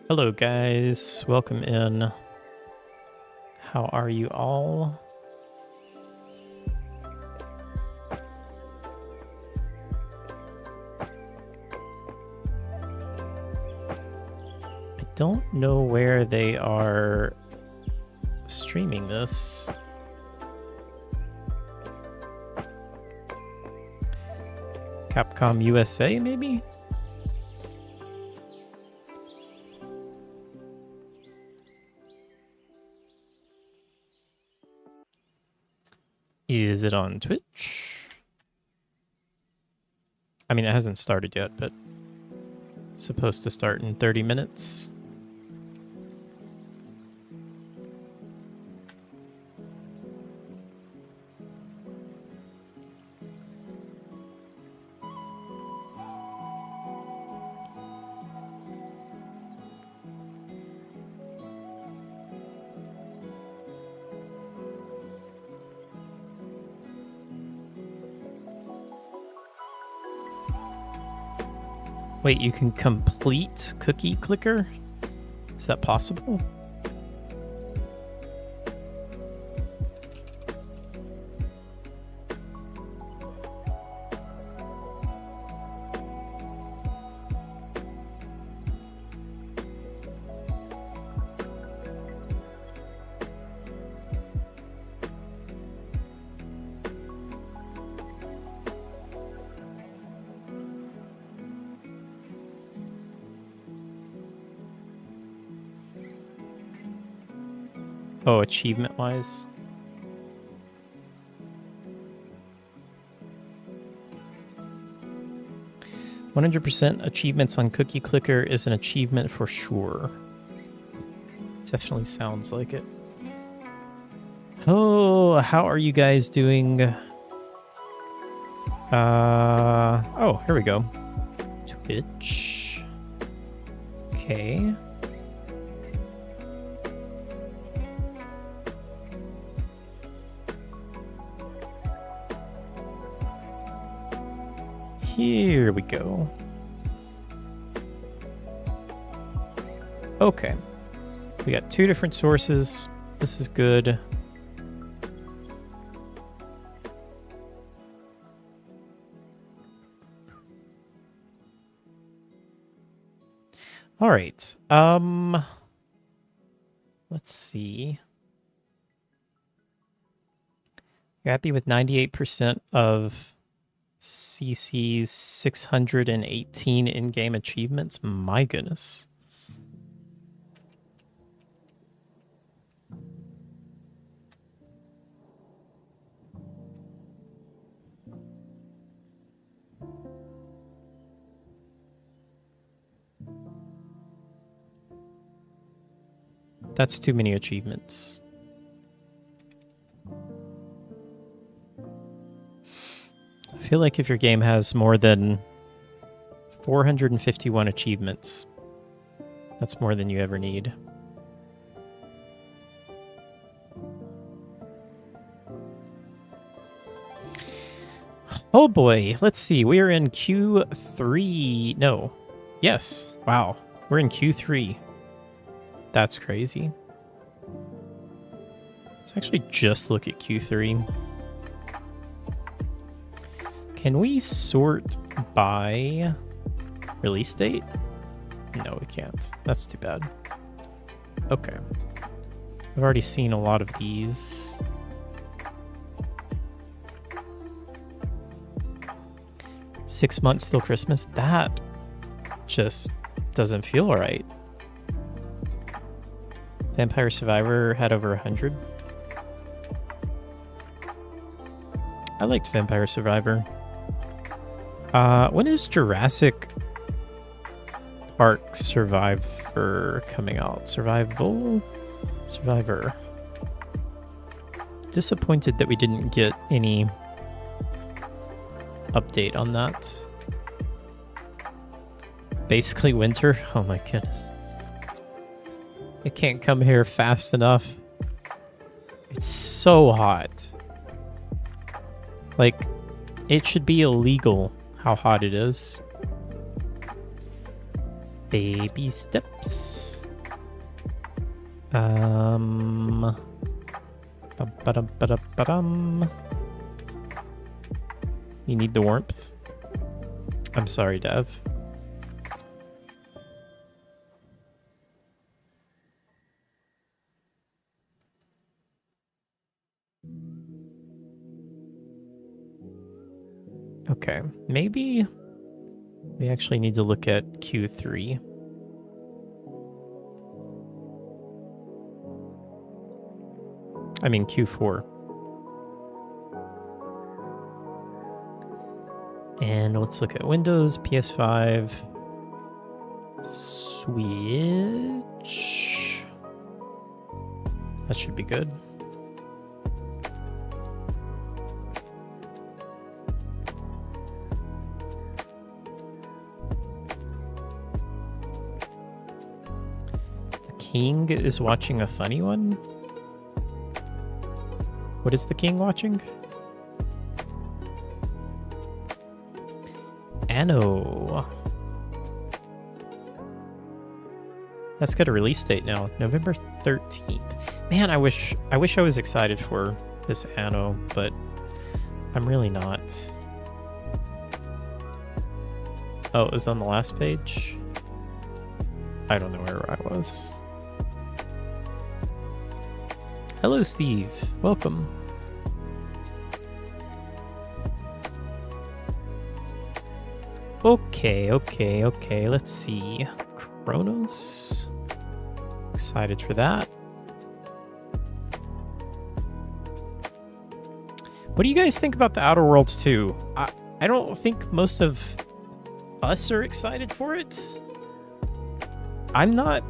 Hello guys, welcome in. How are you all? I don't know where they are streaming this. Capcom USA, maybe? Is it on Twitch? I mean, it hasn't started yet, but it's supposed to start in 30 minutes. Wait, you can complete Cookie Clicker? Is that possible? Oh, achievement-wise? "100% achievements on Cookie Clicker is an achievement for sure." Definitely sounds like it. Oh, how are you guys doing? Oh, here we go. Twitch. Okay. Here we go. Okay. We got two different sources. This is good. All right. Let's see. You're happy with 98% of CC's 618 in-game achievements? My goodness. That's too many achievements. I feel like if your game has more than 451 achievements, that's more than you ever need. Oh boy, let's see. We are in Q3. No. Yes. Wow. We're in Q3. That's crazy. Let's actually just look at Q3. Can we sort by release date? No, we can't. That's too bad. Okay. I've already seen a lot of these. "6 months till Christmas?" That just doesn't feel right. Vampire Survivor had over 100. I liked Vampire Survivor. When is Jurassic Park Survivor coming out? Survivor? Disappointed that we didn't get any update on that. Basically winter? Oh my goodness. It can't come here fast enough. It's so hot. Like, it should be illegal how hot it is. Baby steps. Ba-ba-dum-ba-dum-ba-dum. You need the warmth? I'm sorry, Dev. Okay, maybe we actually need to look at Q3. I mean Q4. And let's look at Windows, PS5, Switch. That should be good. The king is watching a funny one? What is the king watching? Anno. That's got a release date now, November 13th. Man, I wish I was excited for this Anno, but I'm really not. Oh, it was on the last page? I don't know where I was. Hello, Steve. Welcome. Okay. Let's see. Chronos. Excited for that. What do you guys think about the Outer Worlds 2? I don't think most of us are excited for it. I'm not.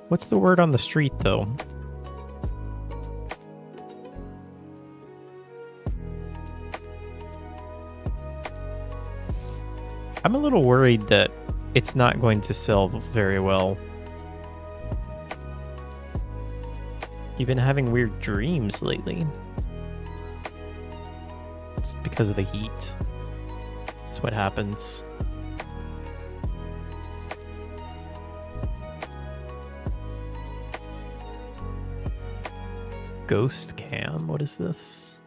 What's the word on the street, though? I'm a little worried that it's not going to sell very well. You've been having weird dreams lately. It's because of the heat. That's what happens. Ghost Cam, what is this?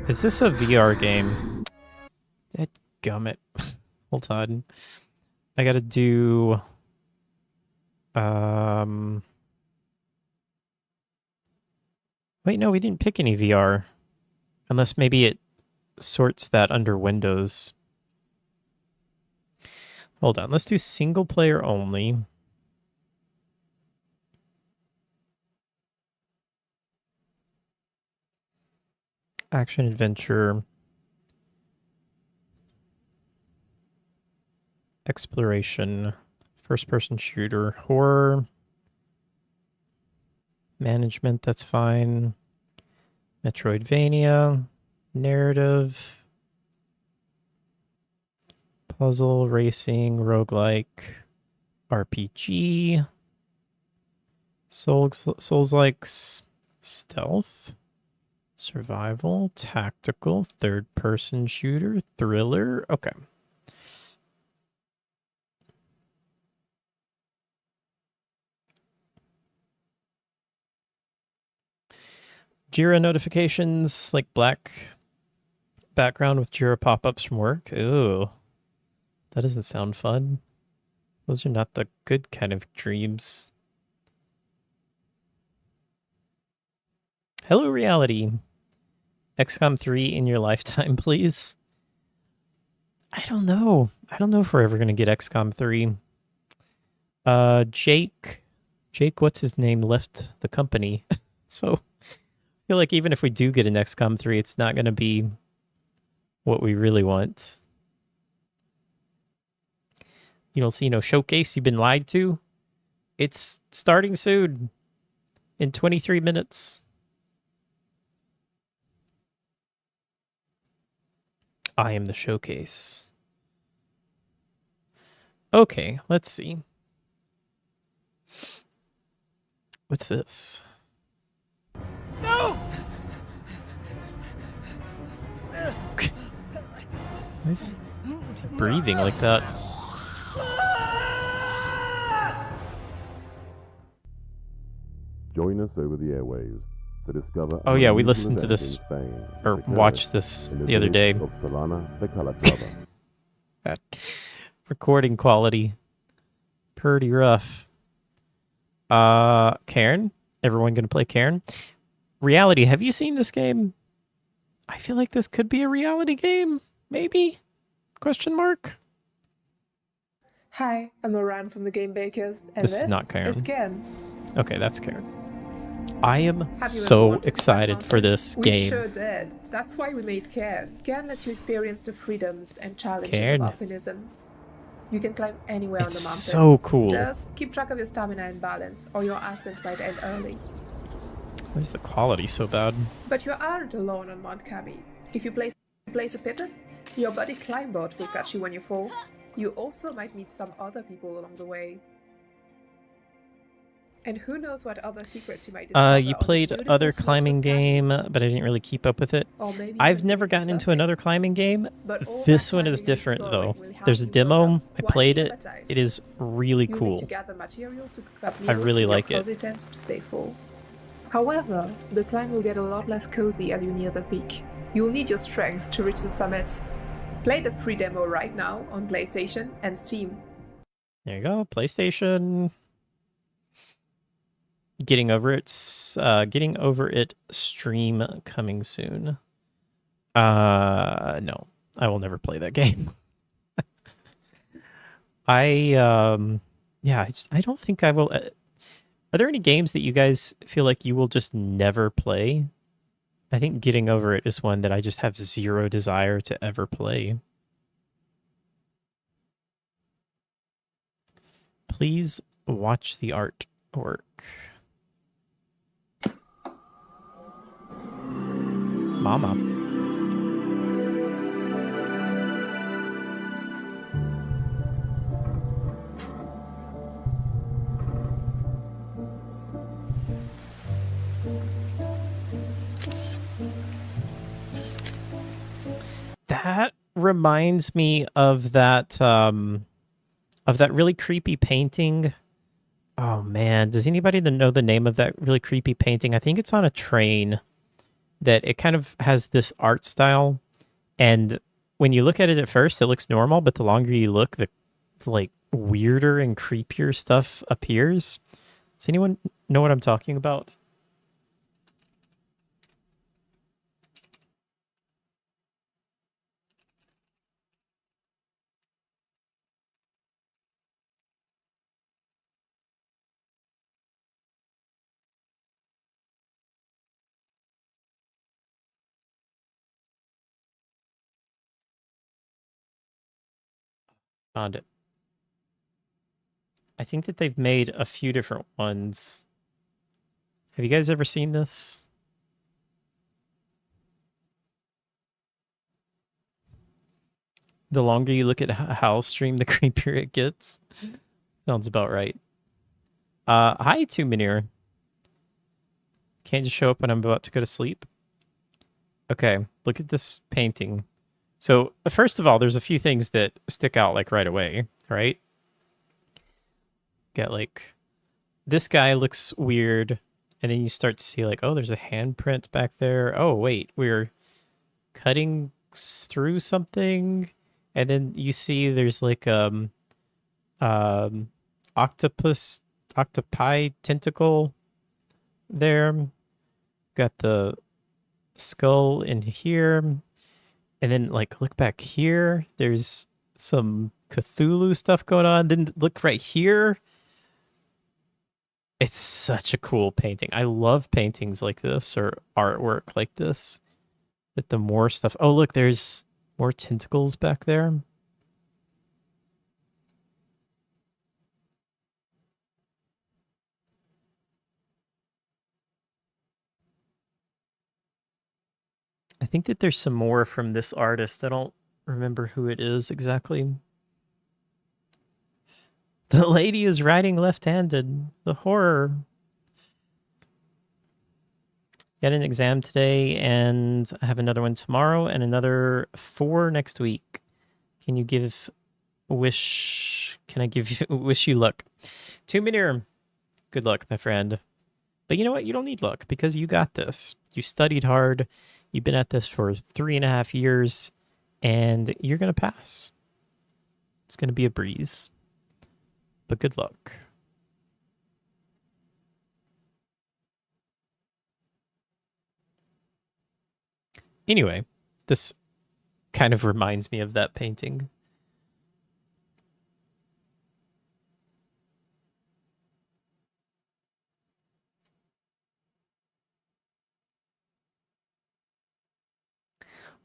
Is this a VR game? Dadgummit. Hold on. I gotta do... Wait, no, we didn't pick any VR. Unless maybe it sorts that under Windows. Hold on, let's do single player only. Action adventure. Exploration. First person shooter. Horror. Management, that's fine. Metroidvania. Narrative. Puzzle, racing, roguelike. RPG. Souls-likes. Stealth. Survival, tactical, third-person shooter, thriller. Okay. Jira notifications, like black background with Jira pop-ups from work. Ooh, that doesn't sound fun. Those are not the good kind of dreams. Hello, reality. XCOM 3 in your lifetime, please. I don't know. I don't know if we're ever going to get XCOM 3. Jake, what's his name, left the company. So I feel like even if we do get an XCOM 3, it's not going to be what we really want. You don't see no showcase. You've been lied to. It's starting soon. In 23 minutes. I am the showcase. Okay, let's see. What's this? No! Why is he breathing like that? Join us over the airwaves to discover. Oh yeah, we listened to this or watched this the other day. Of Solana, the Calatrava. That recording quality, pretty rough. Karen, everyone gonna play Karen? Reality, have you seen this game? I feel like this could be a reality game, maybe? Question mark? Hi, I'm Moran from the Game Bakers, and This is not Karen. is Karen. Okay, that's Karen. I am Have you so ever wanted excited Pragmata? for this We game. sure did. That's why we made Cairn. Cairn lets you experience the freedoms and challenges Cairn. of alpinism. You can climb anywhere It's on the mountain. so cool. Just keep track of your stamina and balance, or your ascent might end early. Why is the quality so bad? But you aren't alone on Mount Kami. If you place a pivot, your buddy Climbot will catch you when you fall. You also might meet some other people along the way. And who knows what other secrets you might discover. You played other climbing game, but I didn't really keep up with it. I've never gotten into another climbing game. This one is different though. There's a demo. I played it. It is really cool. I really like it. To stay full. However, the climb will get a lot less cozy as you near the peak. You'll need your strength to reach the summit. Play the free demo right now on PlayStation and Steam. There you go, PlayStation. Getting over it stream coming soon. No, I will never play that game. I don't think I will. Are there any games that you guys feel like you will just never play? I think Getting Over It is one that I just have zero desire to ever play. Please watch the artwork. Mama. That reminds me of that really creepy painting. Oh man, does anybody know the name of that really creepy painting? I think it's on a train. That it kind of has this art style, and when you look at it at first, it looks normal, but the longer you look, the like weirder and creepier stuff appears. Does anyone know what I'm talking about? Found it. I think that they've made a few different ones. Have you guys ever seen this? The longer you look at Hal's stream, the creepier it gets. Sounds about right. Hi, Tuminir. Can't just show up when I'm about to go to sleep. Okay, look at this painting. So, first of all, there's a few things that stick out like right away, right? Get like, this guy looks weird, and then you start to see like, oh, there's a handprint back there. Oh, wait, we're cutting through something, and then you see there's like octopi tentacle there. Got the skull in here. And then, like, look back here. There's some Cthulhu stuff going on. Then look right here. It's such a cool painting. I love paintings like this or artwork like this. That the more stuff... Oh, look, there's more tentacles back there. I think that there's some more from this artist. I don't remember who it is exactly. The lady is writing left-handed. The horror. Got an exam today, and I have another one tomorrow, and another 4 next week. Can you give wish? Can I give you wish you luck? Tuminir, good luck, my friend. But you know what? You don't need luck because you got this. You studied hard. You've been at this for 3.5 years, and you're gonna pass. It's gonna be a breeze. But good luck. Anyway, this kind of reminds me of that painting.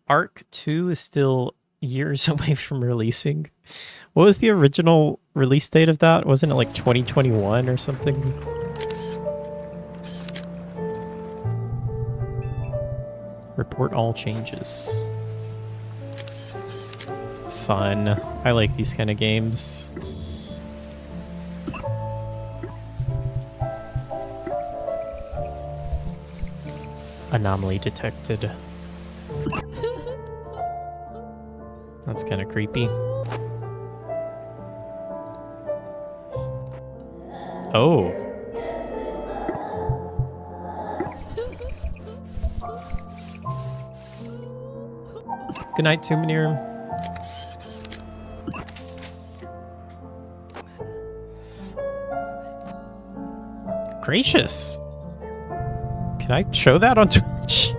Arc 2 is still years away from releasing. What was the original release date of that? Wasn't it like 2021 or something? Report all changes. Fun. I like these kind of games. Anomaly detected. That's kind of creepy. Oh. Good night, Tuminir. Gracious. Can I show that on Twitch?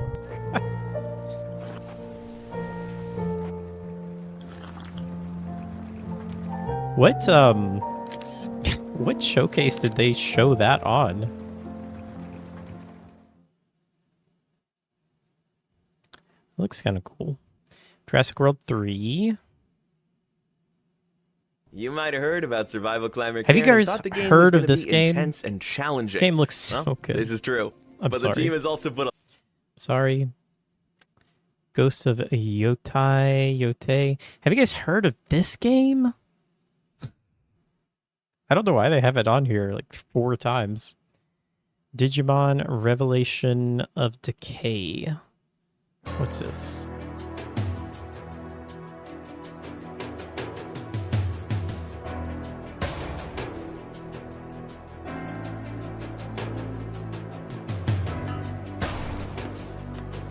What showcase did they show that on? It looks kind of cool. Jurassic World 3. You might have heard about Survival Climber. Have you Karen, guys thought the game heard was of gonna this be game? Intense and challenging. This game looks so Well, good. This is true. I'm but sorry. the team has also put. Sorry. Ghost of Yote. Have you guys heard of this game? I don't know why they have it on here like 4 times. Digimon Revelation of Decay. What's this?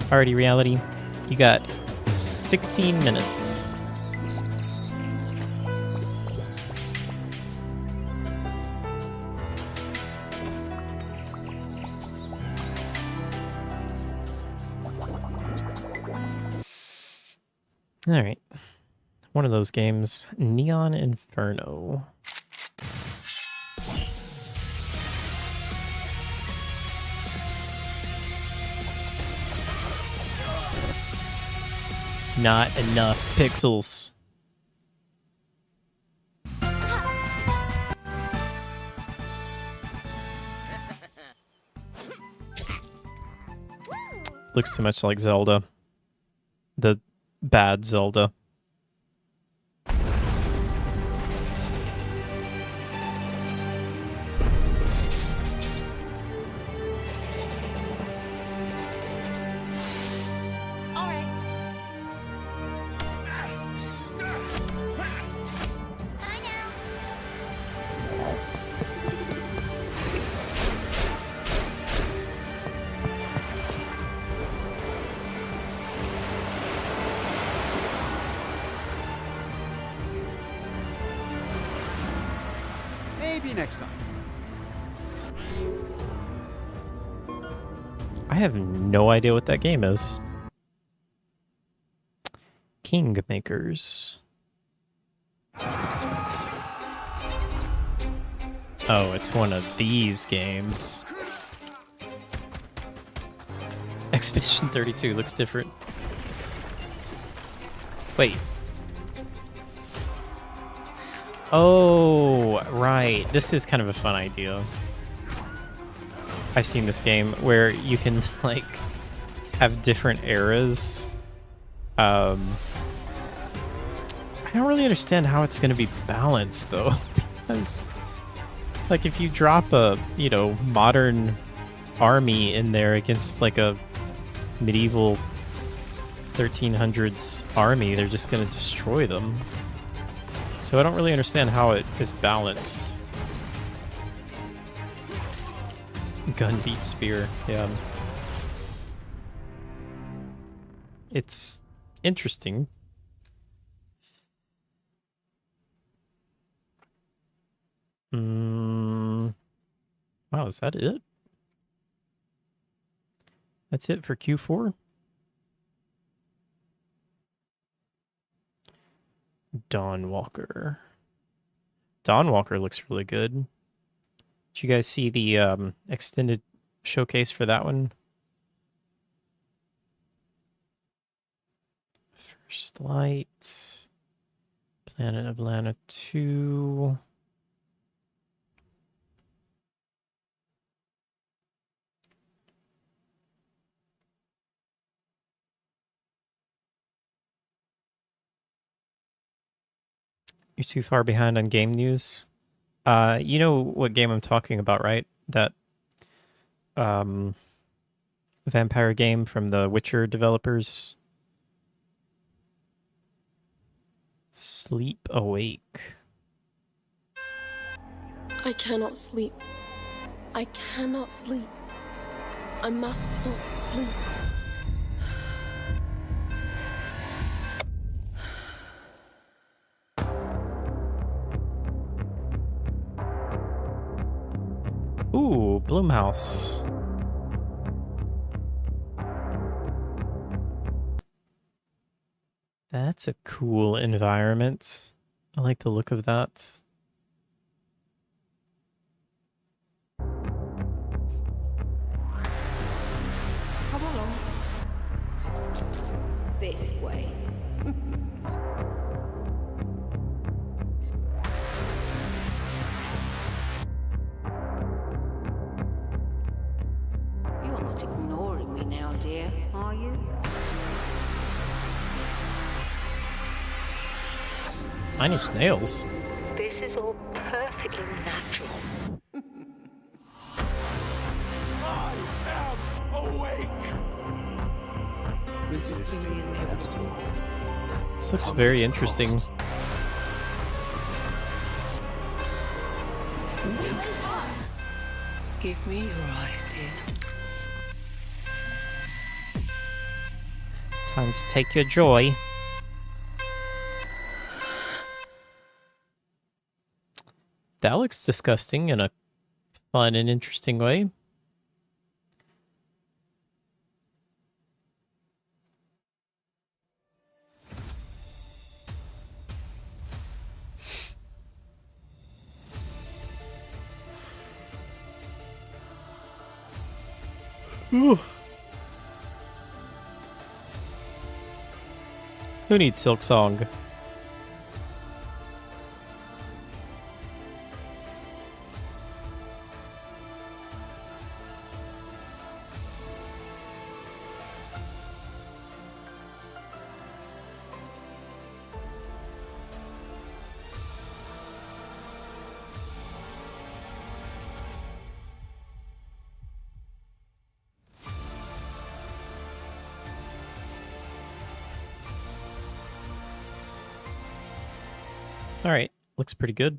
Alrighty, reality. You got 16 minutes. Alright. One of those games. Neon Inferno. Not enough pixels. Looks too much like Zelda. The bad Zelda. Maybe next time. I have no idea what that game is. Kingmakers. Oh, it's one of these games. Expedition 32 looks different. Wait. Oh, right. This is kind of a fun idea. I've seen this game where you can, like, have different eras. I don't really understand how it's going to be balanced, though. Because, like, if you drop a, you know, modern army in there against, like, a medieval 1300's army, they're just going to destroy them. So I don't really understand how it is balanced. Gun beats spear, yeah. It's interesting. Wow, is that it? That's it for Q4? Dawnwalker. Dawnwalker looks really good. Did you guys see the extended showcase for that one? First Light. Planet of Lana 2. You're too far behind on game news. You know what game I'm talking about, right? That vampire game from the Witcher developers. Sleep Awake. I cannot sleep. I cannot sleep. I must not sleep. Ooh, Bloomhouse. That's a cool environment. I like the look of that. Come along. This way. You're not ignoring me now, dear, are you? Tiny snails. This is all perfectly natural. Resisting the inevitable. This looks very interesting. Give me your eyes, dear. Time to take your joy. That looks disgusting in a fun and interesting way. Ooh. Who needs Silk Song? All right, looks pretty good.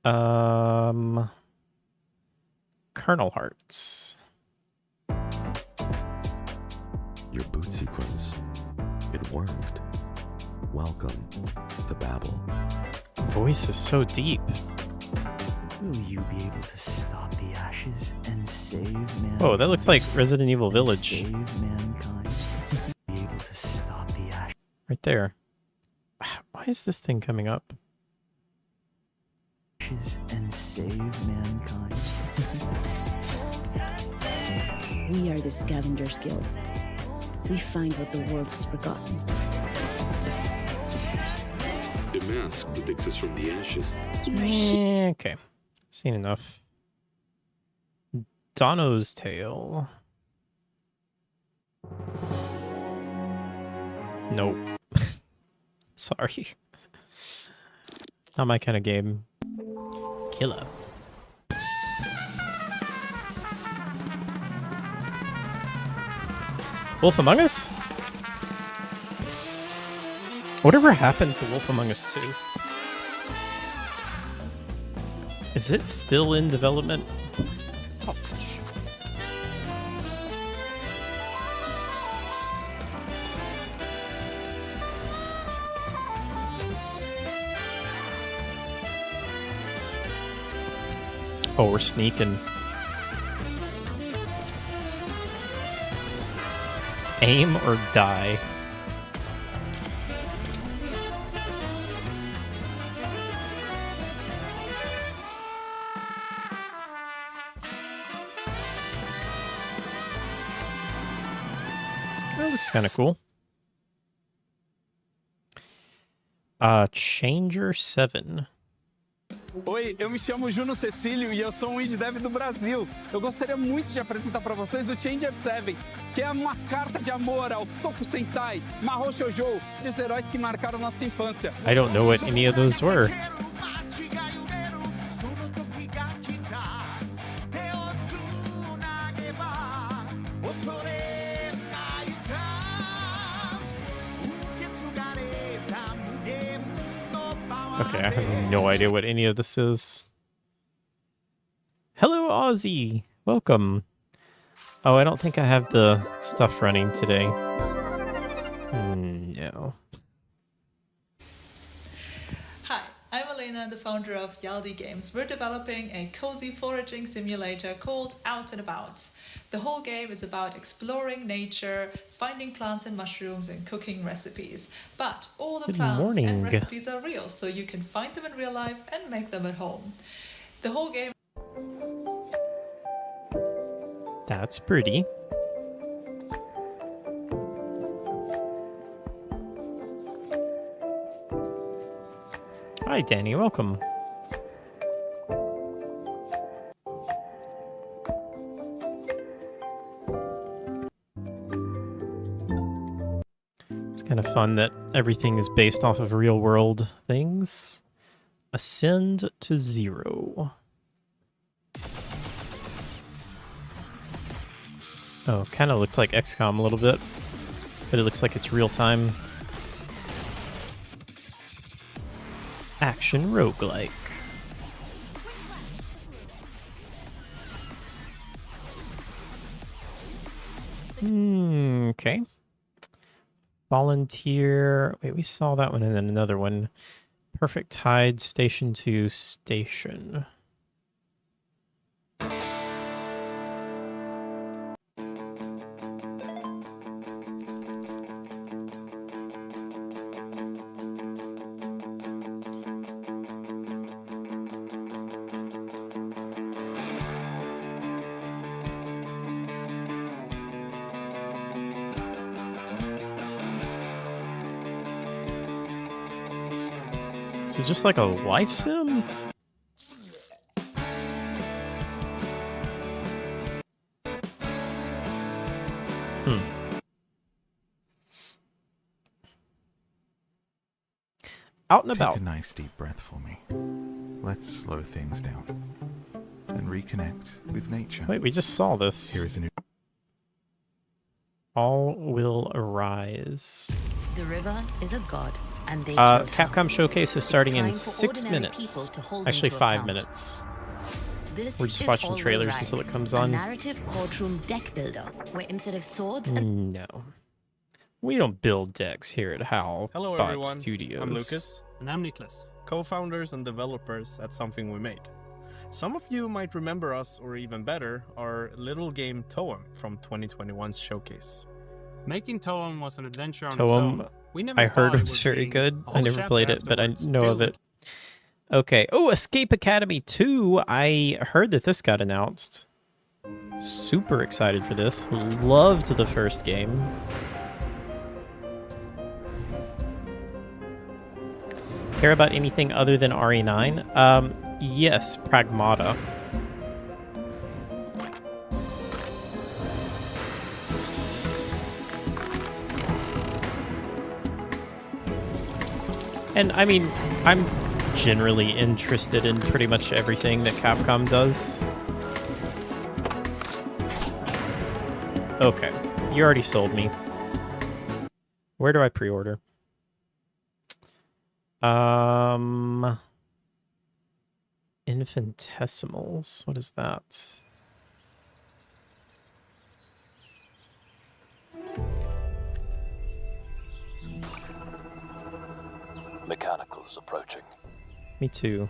Kernel Hearts. Your boot sequence. It worked. Welcome to Babel. Voice is so deep. Will you be able to stop the ashes and save mankind? Oh, that looks like Resident Evil Village. Save mankind. Be able to stop the ashes. Right there. Why is this thing coming up? And save mankind. We are the Scavengers Guild. We find what the world has forgotten. The mask that takes us from the ashes. Okay. Seen enough. Dono's Tale. Nope. Sorry. Not my kind of game. Killer. Wolf Among Us? Whatever happened to Wolf Among Us 2? Is it still in development? Oh, we're sneaking. Aim or die? That looks kind of cool. Changer 7. Oi, eu me chamo Juno Cecílio e eu sou um indie dev do Brasil. Eu gostaria muito de apresentar para vocês o Changer 7, que é uma carta de amor ao Toku Sentai, Mahou Shoujo e os heróis que marcaram nossa infância. I don't know what any of those were. Okay, I have no idea what any of this is. Hello, Ozzy. Welcome. Oh, I don't think I have the stuff running today. No. Hi, I'm Elena, the founder of Yaldi Games. We're developing a cozy foraging simulator called Out and About. The whole game is about exploring nature, finding plants and mushrooms, and cooking recipes. But all the plants and recipes are real, so you can find them in real life and make them at home. The whole game... That's pretty. Hi, Danny. Welcome. It's kind of fun that everything is based off of real-world things. Ascend to 0. Oh, kind of looks like XCOM a little bit, but it looks like it's real-time. Action roguelike. Okay. Volunteer. Wait, we saw that one and then another one. Perfect Tide Station to Station. So just like a life sim? Out and about. Take a nice deep breath for me. Let's slow things down and reconnect with nature. Wait, we just saw this. Here is a new... All will arise. The river is a god, and they killed her. Capcom Showcase is starting in It's time for 6 ordinary minutes. people to hold Actually, them to 5 account. minutes. This We're just is watching All Will trailers Rise, until it comes a on. narrative courtroom deck builder, where instead of swords and No. We don't build decks here at HAL Hello Bot everyone, Studios. I'm Lucas. And I'm Niklas, co-founders and developers at Something We Made. Some of you might remember us, or even better, our little game Toem from 2021's showcase. Making Toem was an adventure on its Toem, own. We never I thought heard it it was would very be good. a I whole never chapter played it, but I afterwards. know of it. Okay. Oh, Escape Academy 2. I heard that this got announced. Super excited for this. Loved the first game. Care about anything other than RE9? Yes, Pragmata. And I mean, I'm generally interested in pretty much everything that Capcom does. Okay. You already sold me. Where do I pre-order? Infinitesimals. What is that? Mechanicals approaching. Me too.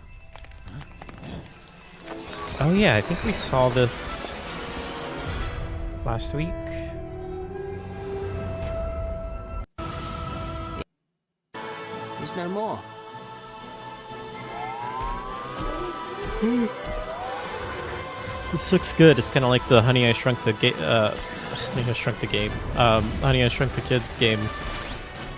Oh yeah, I think we saw this last week. There's no more. This looks good. It's kind of like the Honey I Shrunk the Game. Honey I Shrunk the Game. Honey I Shrunk the Kids game,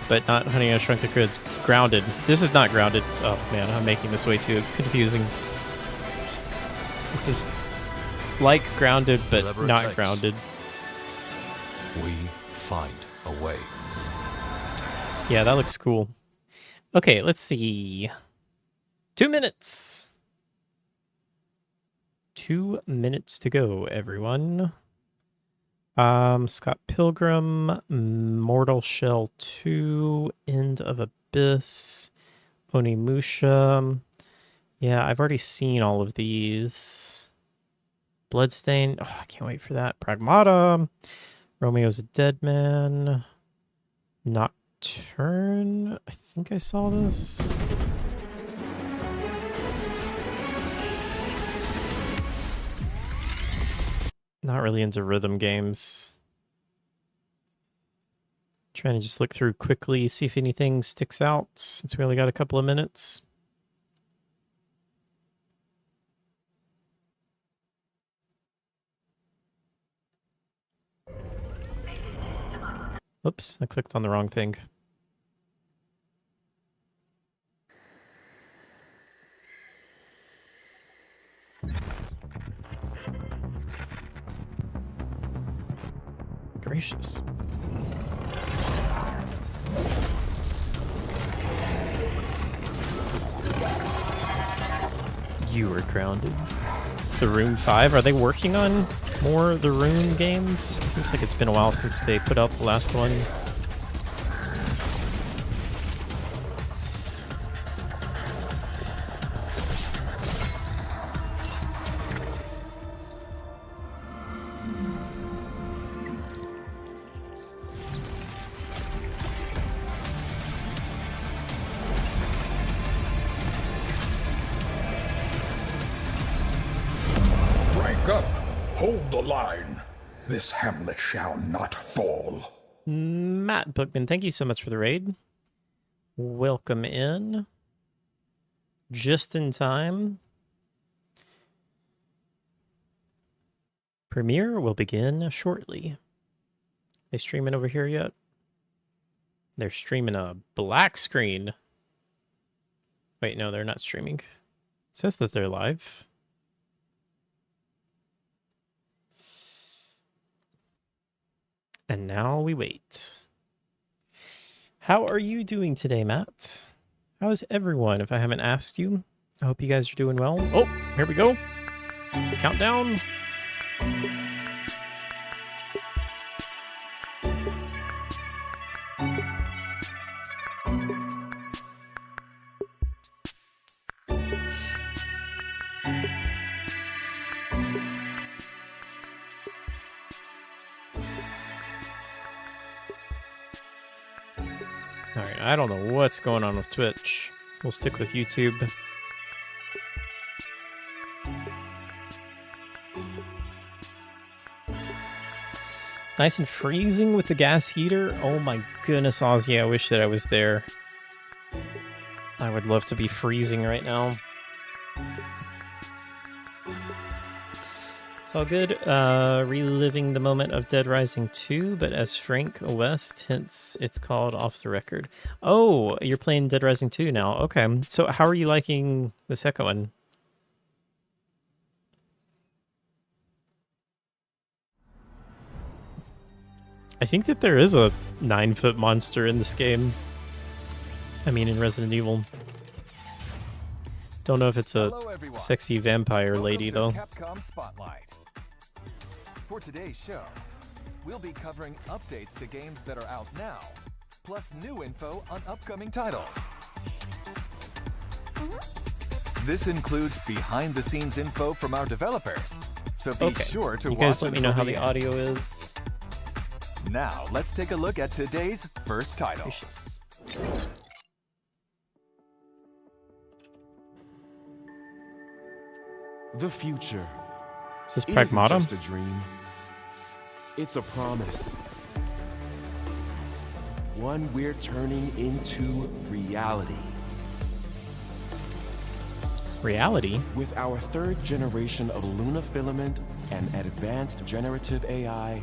but not Honey I Shrunk the Kids. Grounded. This is not Grounded. Oh man, I'm making this way too confusing. This is like Grounded, but Whatever it not takes. Grounded. We find a way. Yeah, that looks cool. Okay, let's see. 2 minutes. 2 minutes to go, everyone. Scott Pilgrim, Mortal Shell 2, End of Abyss, Onimusha. Yeah, I've already seen all of these. Bloodstain. Oh, I can't wait for that. Pragmata. Romeo's a Dead Man. Nocturne. I think I saw this. Not really into rhythm games. Trying to just look through quickly, see if anything sticks out, since we only got a couple of minutes. Oops, I clicked on the wrong thing. Gracious. You were grounded. The Rune 5, are they working on more of the Rune games? It seems like it's been a while since they put out the last one. Hold the line. This hamlet shall not fall. Matt Bookman, thank you so much for the raid. Welcome in. Just in time. Premiere will begin shortly. They streaming over here yet? They're streaming a black screen. Wait, no, they're not streaming. It says that they're live. And now we wait. How are you doing today, Matt? How is everyone, if I haven't asked you? I hope you guys are doing well. Oh, here we go. Countdown. Alright, I don't know what's going on with Twitch. We'll stick with YouTube. Nice and freezing with the gas heater. Oh my goodness, Ozzy, I wish that I was there. I would love to be freezing right now. It's all good. Reliving the moment of Dead Rising 2, but as Frank West hints, it's called Off the Record. Oh, you're playing Dead Rising 2 now. Okay. So how are you liking the second one? I think that there is a 9-foot monster in this game. I mean, in Resident Evil. Don't know if it's a sexy vampire lady, though. Capcom Spotlight. For today's show, we'll be covering updates to games that are out now, plus new info on upcoming titles. This includes behind-the-scenes info from our developers, so be sure to watch. You guys let me know how until the audio is. Now, let's take a look at today's first title. Gracious. The future. Is this It isn't Pragmata? just a dream. It's a promise. One we're turning into reality. Reality? With our third generation of Luna filament and advanced generative AI,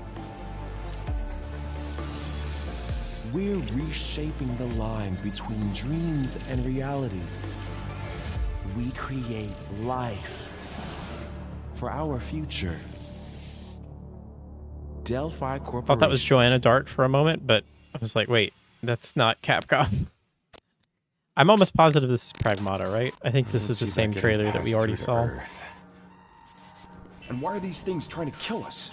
we're reshaping the line between dreams and reality. We create life for our future. Delphi Corporation. Thought that was Joanna Dark for a moment, but I was like, wait, that's not Capcom. I'm almost positive this is Pragmata, right? I think this is the same trailer that we already saw. And why are these things trying to kill us?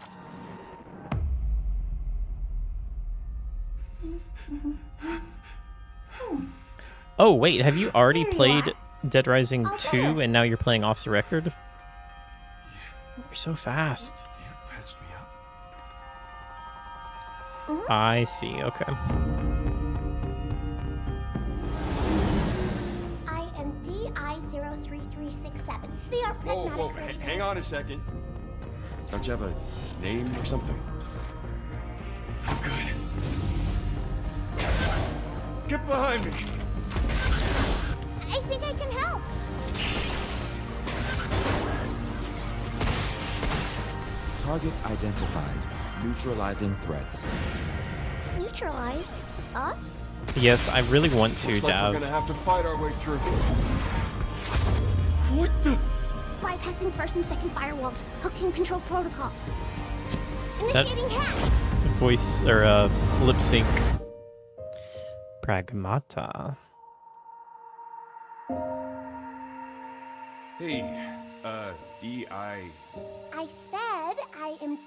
Oh, wait, have you already played Dead Rising 2 and now you're playing off the record? You're so fast. You patched me up. I see, okay. I am DI03367. They are Pragmata. Whoa, hang on a second. Don't you have a name or something? I'm good. Get behind me. I think I can help. Targets identified. Neutralizing threats. Neutralize us? Yes, I really want to, Looks like Dav. we're gonna have to fight our way through. What the? Bypassing first and second firewalls. Hooking control protocols. That Initiating hack. voice or lip sync. Pragmata. Hey, D.I. I said I am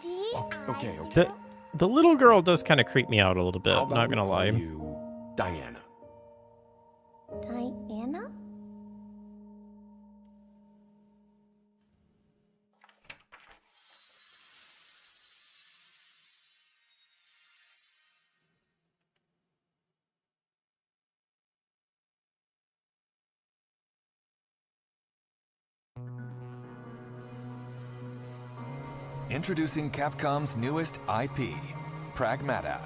Okay. The little girl does kind of creep me out a little bit, How about not we gonna call lie. you Diana. Diana? Introducing Capcom's newest IP, Pragmata.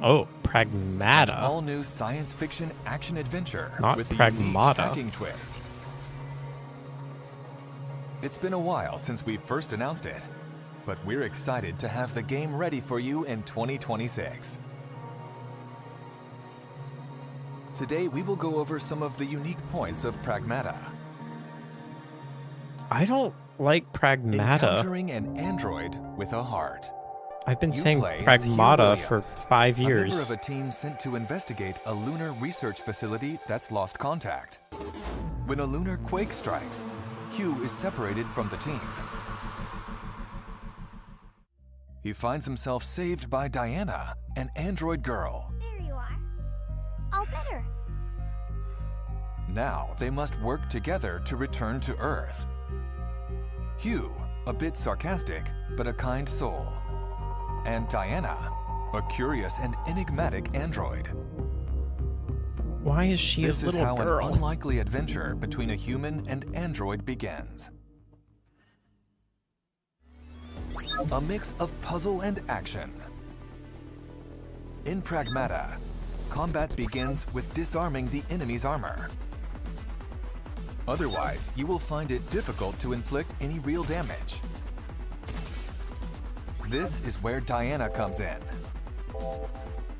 Oh, Pragmata. An all-new science fiction action adventure Not with a unique Pragmata. hacking twist. It's been a while since we first announced it, but we're excited to have the game ready for you in 2026. Today we will go over some of the unique points of Pragmata. I don't like Pragmata. Encountering an android with a heart. I've been You saying play as Pragmata Hugh for Williams, 5 a member years. of a team sent to investigate a lunar research facility that's lost contact. When a lunar quake strikes, Hugh is separated from the team. He finds himself saved by Diana, an android girl. There you are. All better. Now they must work together to return to Earth. Hugh, a bit sarcastic, but a kind soul. And Diana, a curious and enigmatic android. Why is she This a is little how girl? an unlikely adventure between a human and android begins. A mix of puzzle and action. In Pragmata, combat begins with disarming the enemy's armor. Otherwise, you will find it difficult to inflict any real damage. This is where Diana comes in.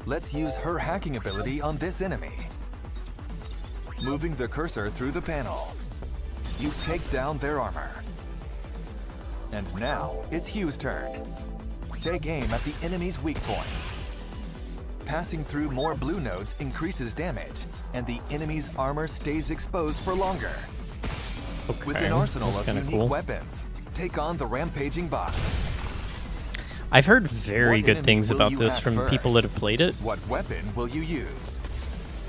Let's use her hacking ability on this enemy. Moving the cursor through the panel, you take down their armor. And now, it's Hugh's turn. Take aim at the enemy's weak points. Passing through more blue nodes increases damage, and the enemy's armor stays exposed for longer. With an arsenal that's of kinda unique cool. weapons, take on the rampaging boss. I've heard very What good enemy things will about you this have from first? people that have played it. What weapon will you use?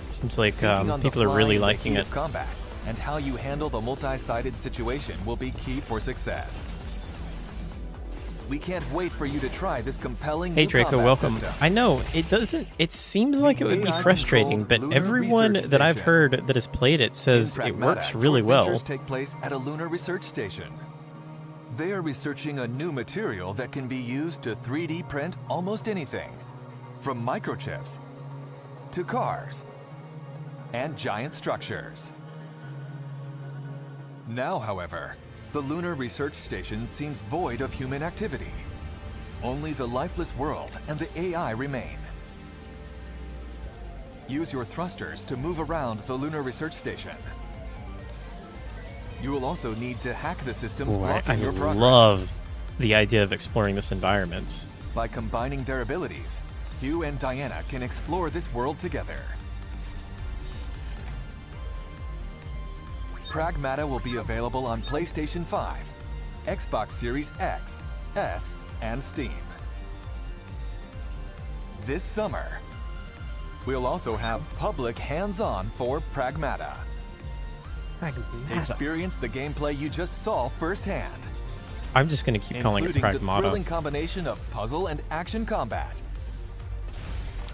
Seems like Thinking on the people are fly really in the liking heat it. of combat, and how you handle the multi-sided situation will be key for success. We can't wait for you to try this compelling Hey new Draco, combat welcome. system. I know, it seems like it would be AI-controlled frustrating, but lunar everyone research that I've station. heard that has played it says In it Pragmata, works really your well. adventures take place at a lunar research station. They are researching a new material that can be used to 3D print almost anything, from microchips to cars and giant structures. Now, however, the lunar research station seems void of human activity. Only the lifeless world and the AI remain. Use your thrusters to move around the lunar research station. You will also need to hack the systems Ooh, I blocking your progress. love the idea of exploring this environment. By combining their abilities, Hugh and Diana can explore this world together. Pragmata will be available on PlayStation 5, Xbox Series X, S, and Steam. This summer, we'll also have public hands-on for Pragmata. Experience the gameplay you just saw firsthand. I'm just going to keep calling it including the thrilling Pragmata. combination of puzzle and action combat.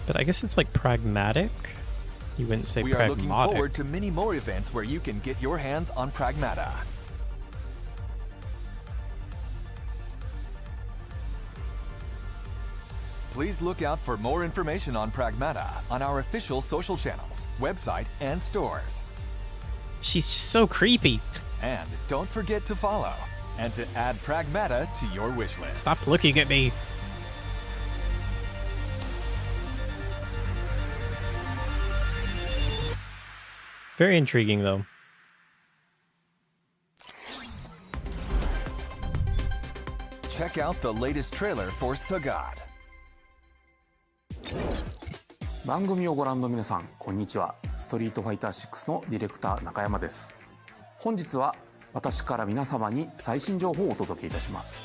But I guess it's like pragmatic. You wouldn't say We are looking pragmatic. forward to many more events where you can get your hands on Pragmata. Please look out for more information on Pragmata on our official social channels, website, and stores. She's just so creepy. And don't forget to follow and to add Pragmata to your wish list. Stop looking at me. Very intriguing, though. Check out the latest trailer for Sagat. 番組をご覧の皆さん、こんにちは。ストリートファイター6のディレクター中山です。本日は私から皆様に最新情報をお届けいたします。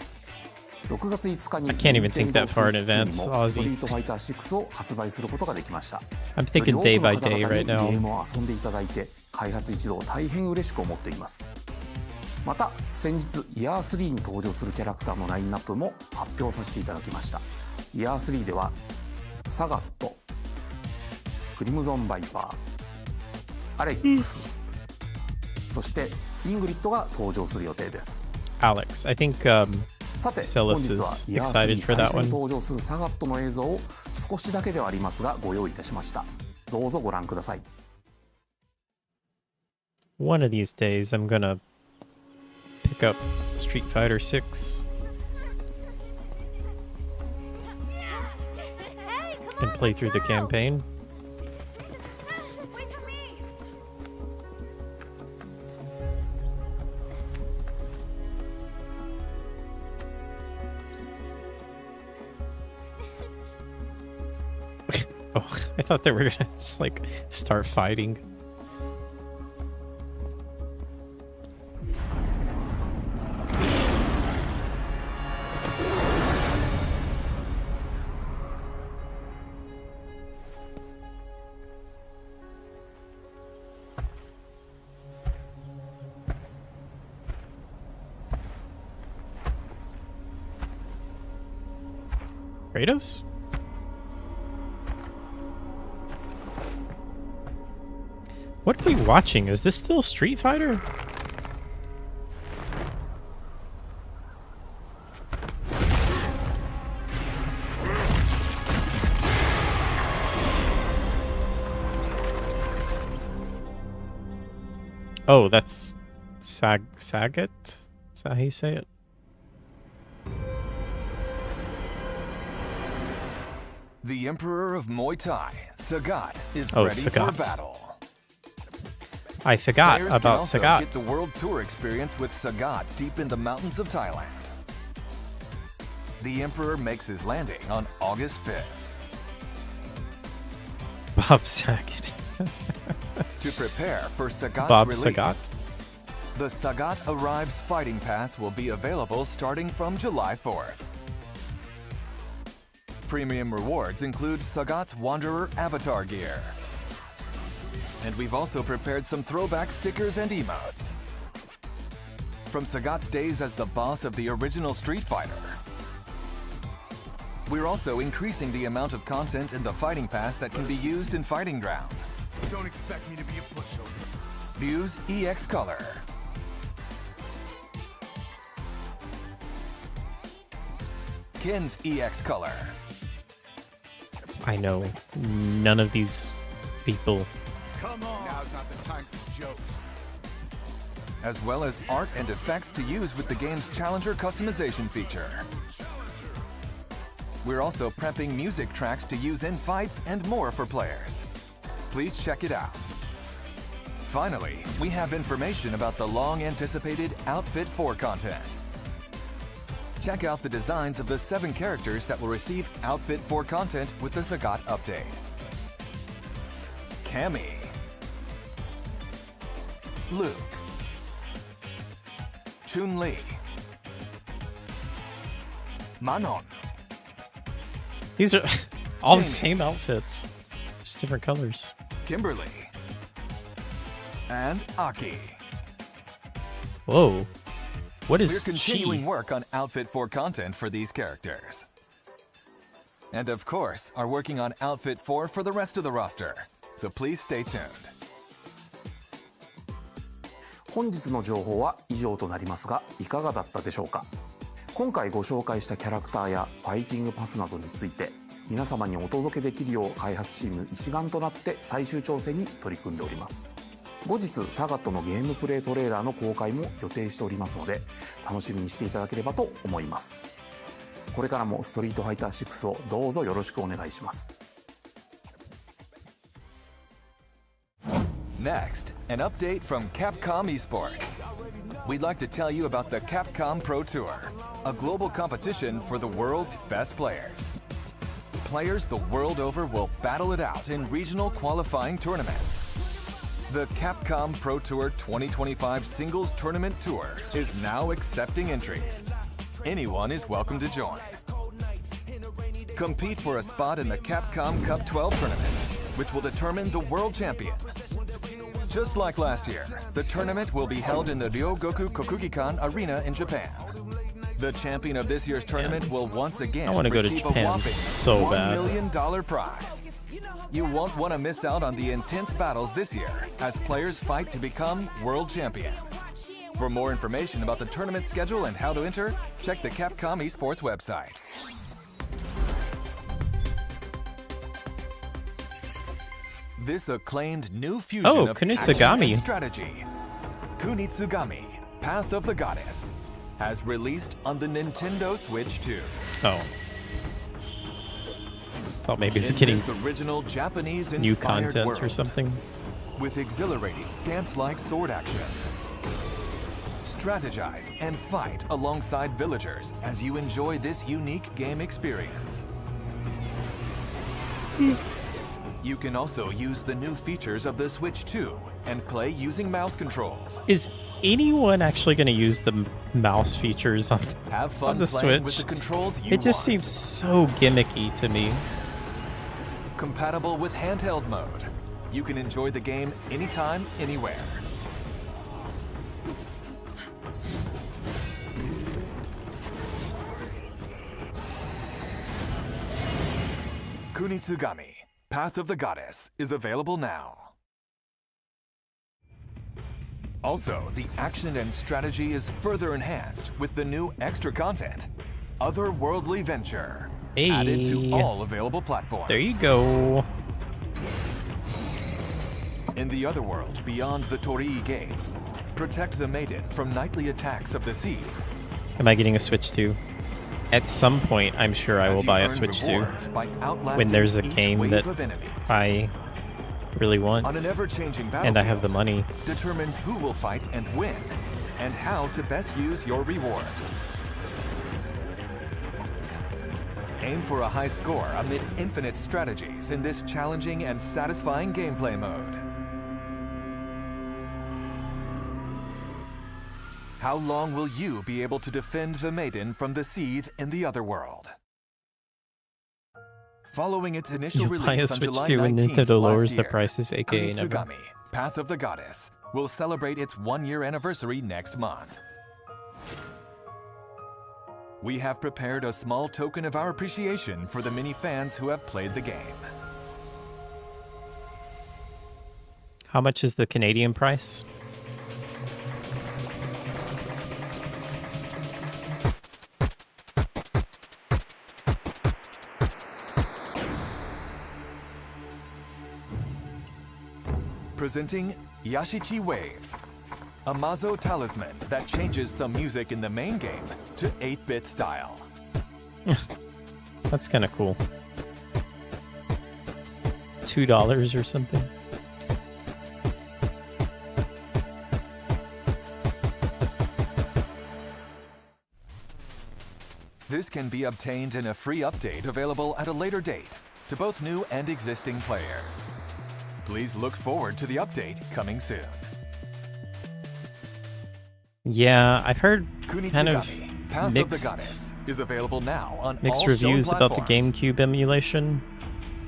6月5日に I can't even think that far in advance, スト Ozzy. リートファイター6を発売することができました。 I'm thinking day by day right ゲー now. ムを遊んでいただいて、開発一同大変嬉しく思っています。また先日イヤー3に登場するキャラクターのラインナップも発表させていただきました。イヤー3ではサガット、クリムゾンバイパー、アレックス、そしてイングリッドが登場する予定です。 Alex, I think さて、 Celis 本日は is イヤー excited 3 for 最 that 初に one. 登場するサガットの映像を少しだけではありますがご用意いたしました。どうぞご覧ください。 One of these days, I'm gonna pick up Street Fighter 6 and play through the campaign. Oh, I thought they were gonna just like start fighting. Kratos? What are we watching? Is this still Street Fighter? Oh, that's Sagat? Is that how you say it? The Emperor of Muay Thai, Sagat, is Oh, ready Sagat. for battle. I forgot Players can about also Sagat. get the World Tour experience with Sagat deep in the mountains of Thailand. The Emperor makes his landing on August 5th. Bob Saget. To prepare for Sagat's Bob release, Sagat. the Sagat Arrives Fighting Pass will be available starting from July 4th. premium rewards include Sagat's Wanderer avatar gear. And we've also prepared some throwback stickers and emotes. From Sagat's days as the boss of the original Street Fighter. We're also increasing the amount of content in the Fighting Pass that can be used in Fighting Ground. Don't expect me to be a pushover. Ryu's EX Color. Kin's EX Color. I know none of these people. Come on. Now's not the time for jokes. As well as art and effects to use with the game's Challenger customization feature. We're also prepping music tracks to use in fights and more for players. Please check it out. Finally, we have information about the long-anticipated Outfit 4 content. Check out the designs of the 7 characters that will receive Outfit 4 content with the Sagat update. Cammy, Luke, Chun-Li, Manon. These are all the same outfits, just different colors. Kimberly, and Aki. Whoa. What is We're continuing work on Outfit 4 content for these characters. And of course, are working on Outfit 4 for the rest of the roster. So please stay tuned. 本日の情報は以上となりますが、いかがだったでしょうか。今回ご紹介したキャラクターやファイティングパスなどについて皆様にお届けできるよう開発チーム一丸となって最終調整に取り組んでおります。後日サガットのゲームプレイトレーラーの公開も予定しておりますので楽しみにしていただければと思います。これからもストリートファイター6をどうぞよろしくお願いします。Next, an update from Capcom Esports. We'd like to tell you about the Capcom Pro Tour, a global competition for the world's best players. Players the world over will battle it out in regional qualifying tournaments. The Capcom Pro Tour 2025 Singles Tournament Tour is now accepting entries. Anyone is welcome to join. Compete for a spot in the Capcom Cup 12 tournament, which will determine the world champion. Just like last year, the tournament will be held in the Ryogoku Kokugikan Arena in Japan. The champion of this year's tournament will once again receive a whopping $1 million prize. You won't want to miss out on the intense battles this year as players fight to become world champion. For more information about the tournament schedule and how to enter, check the Capcom Esports website. This acclaimed new fusion of action and strategy, Kunitsugami, Path of the Goddess, has released on the Nintendo Switch 2. Oh. Thought maybe it's getting original Japanese new content or something. With exhilarating dance-like sword action. Strategize and fight alongside villagers as you enjoy this unique game experience. You can also use the new features of the Switch 2 and play using mouse controls. Is anyone actually going to use the mouse features on the Switch? With the controls it just seems so gimmicky to me. Compatible with handheld mode. You can enjoy the game anytime, anywhere. Kunitsugami, Path of the Goddess is available now. Also, the action and strategy is further enhanced with the new extra content, Otherworldly Venture, added to all available platforms. There you go. In the otherworld beyond the Torii gates, protect the maiden from nightly attacks of the sea. Am I getting a Switch 2? At some point, I'm sure I will buy a Switch 2 when there's a game that I really want On an ever-changing and I have the money. Determine who will fight and win, and how to best use your rewards. Aim for a high score amid infinite strategies in this challenging and satisfying gameplay mode. How long will you be able to defend the maiden from the seethe in the otherworld? Following its initial You buy a release on Switch July 2 and 19th Nintendo lowers last the year, prices, aka never. Kunitsugami, Path of the Goddess, will celebrate its 1-year anniversary next month. We have prepared a small token of our appreciation for the many fans who have played the game. How much is the Canadian price? Presenting Yashichi Waves, a Mazo talisman that changes some music in the main game to 8-bit style. That's kind of cool. $2 or something. This can be obtained in a free update available at a later date to both new and existing players. Please look forward to the update coming soon. Yeah, I've heard kind of Path of the mixed Goddess is available now on mixed all reviews shown about the platforms. GameCube emulation.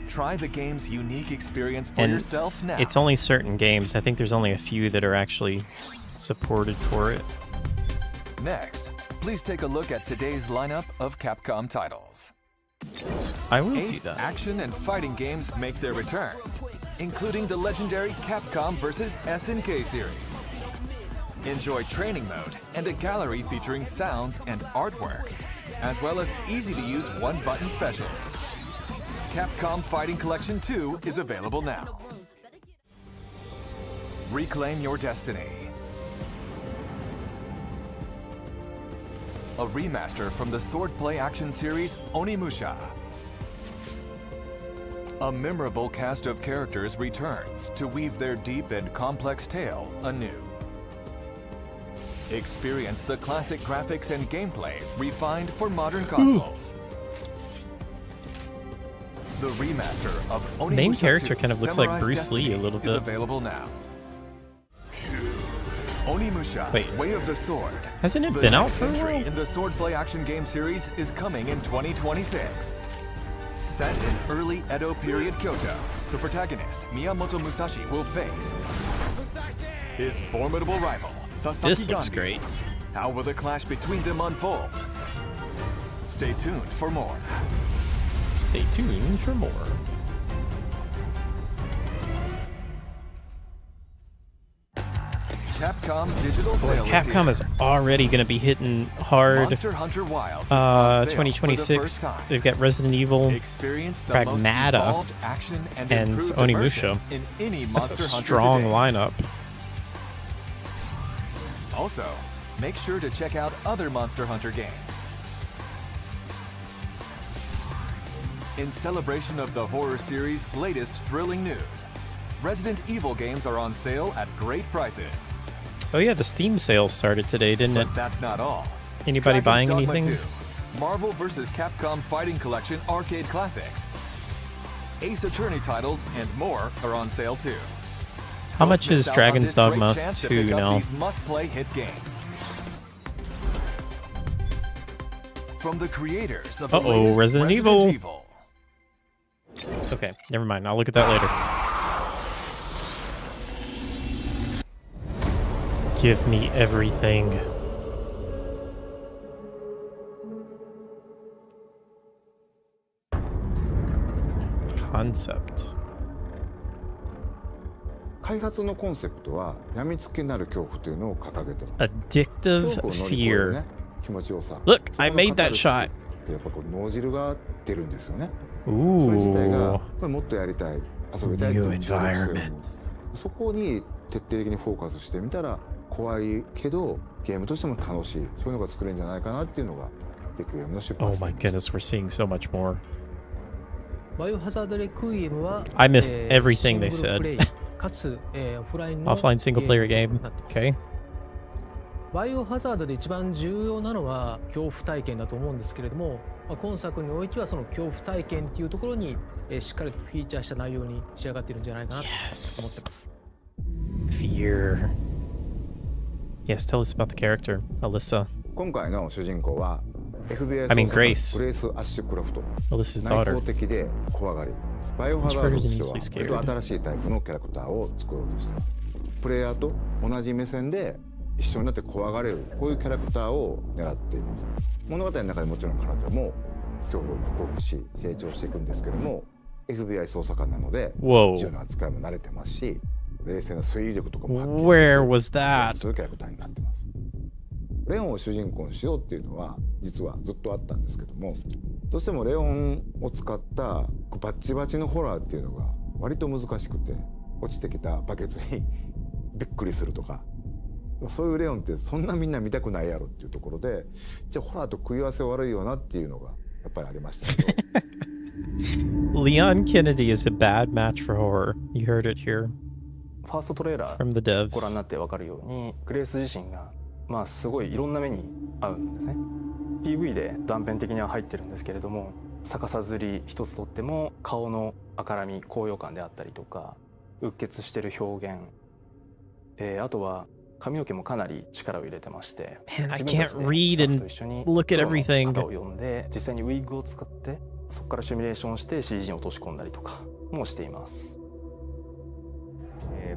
Try the game's unique experience for And yourself now. it's only certain games. I think there's only a few that are actually supported for it. Next, please take a look at today's lineup of Capcom titles. I will 8 do that. action and fighting games make their returns, including the legendary Capcom vs. SNK series. Enjoy training mode and a gallery featuring sounds and artwork, as well as easy-to-use one-button specials. Capcom Fighting Collection 2 is available now. Reclaim your destiny. A remaster from the swordplay action series Onimusha. A memorable cast of characters returns to weave their deep and complex tale anew. Experience the classic graphics and gameplay refined for modern consoles. The remaster of Onimusha Main character 2, kind of looks like Samurai's Bruce Lee a Destiny little is bit. available now. Onimusha, Wait. Way of the Sword. Hasn't it The been out next for a entry while? in the swordplay action game series is coming in 2026. Set in early Edo period Kyoto, the protagonist, Miyamoto Musashi, will face his formidable rival, Sasaki This looks Gandhi. great. How will the clash between them unfold? Stay tuned for more. Stay tuned for more. Capcom Digital Boy, Sale Capcom is is already going to be hitting hard. Monster Hunter Wilds is on sale for the 2026. first time. They've got Resident Evil, Experience the most Pragmata, evolved action and and improved Onimusha. immersion in any That's Monster a Hunter strong to date. lineup. Also, make sure to check out other Monster Hunter games. In celebration of the horror series' latest thrilling news, Resident Evil games are on sale at great prices. Oh yeah, the Steam sale started today, didn't it? But that's not all. Anybody Dragon's buying Dogma anything? 2, Marvel vs. Capcom Fighting Collection Arcade Classics, Ace Attorney titles, and more are on sale too. How much Don't is miss out on Dragon's this great Dogma chance to 2 pick up now? These must-play hit games. From the creators of the Uh-oh, latest Resident Evil. Evil. Okay, never mind. I'll look at that later. Give me everything. Concept. 開発のコンセプトは病みつきになる恐怖というのを掲げてます。 Addictive 恐怖を乗り越える fear. ね、気持ちよさ。 Look, そ I この made that カタルシス shot. ってやっぱこう脳汁が出るんですよね。 Ooh. それ自体がこれもっとやりたい、遊びたいと New いう情熱性を environments. そこに徹底的にフォーカスしてみたら怖いけどゲームとしても楽しい、そういうのが作れるんじゃないかなっていうのがビッグゲームの出 Oh 発 my 点です。 goodness, we're seeing so much more. バイオハザードレクイエムは I missed everything they シングルプレイ said. かつ、オフラインの Offline single player ゲー game. ムとなってます Okay. バイオハザードで一番重要なのは恐怖体験だと思うんですけれども、今作においてはその恐怖体験っていうところに、しっかりとフィーチャーした内容に仕上がっているんじゃないかなと思ってます。Fear. Yes, tell us about the character, Alyssa. 今回の主人公は FBI I mean 捜査官 Grace. グレース・アッシュクラフト Well, this is 内 daughter. 向的で怖がりバイオハザード Introverted と and して easily は scared. 割と新しいタイプのキャラクターを作ろうとしていますプレイヤーと同じ目線で一緒になって怖がれるこういうキャラクターを狙っています物語の中でもちろん彼女も恐怖を克服し成長していくんですけども FBI 捜査官なので銃の扱いも慣れてますし冷静な推理力とかも発揮して Where was that? そういうキャラクターになってますレオンを主人公にしようっていうのは実はずっとあったんですけどもどうしてもレオンを使ったバッチバチのホラーっていうのが割と難しくて落ちてきたバケツにびっくりするとかそういうレオンってそんなみんな見たくないやろっていうところでじゃあホラーと食い合わせ悪いよなっていうのがやっぱりありましたけどLeon Kennedy is a bad match for horror. You heard it here. ファーストトレーラ From the ー devs. ご覧になって分かるようにグレース自身がまあすごいいろんな目に合うんですね PV で断片的には入ってるんですけれども逆さずり一つとっても顔の赤らみ高揚感であったりとかうっ血してる表現、あとは髪の毛もかなり力を入れてまして Man, I can't read and look at everything. 型を読んで実際にウィッグを使ってそこからシミュレーションして CG に落とし込んだりとかもしています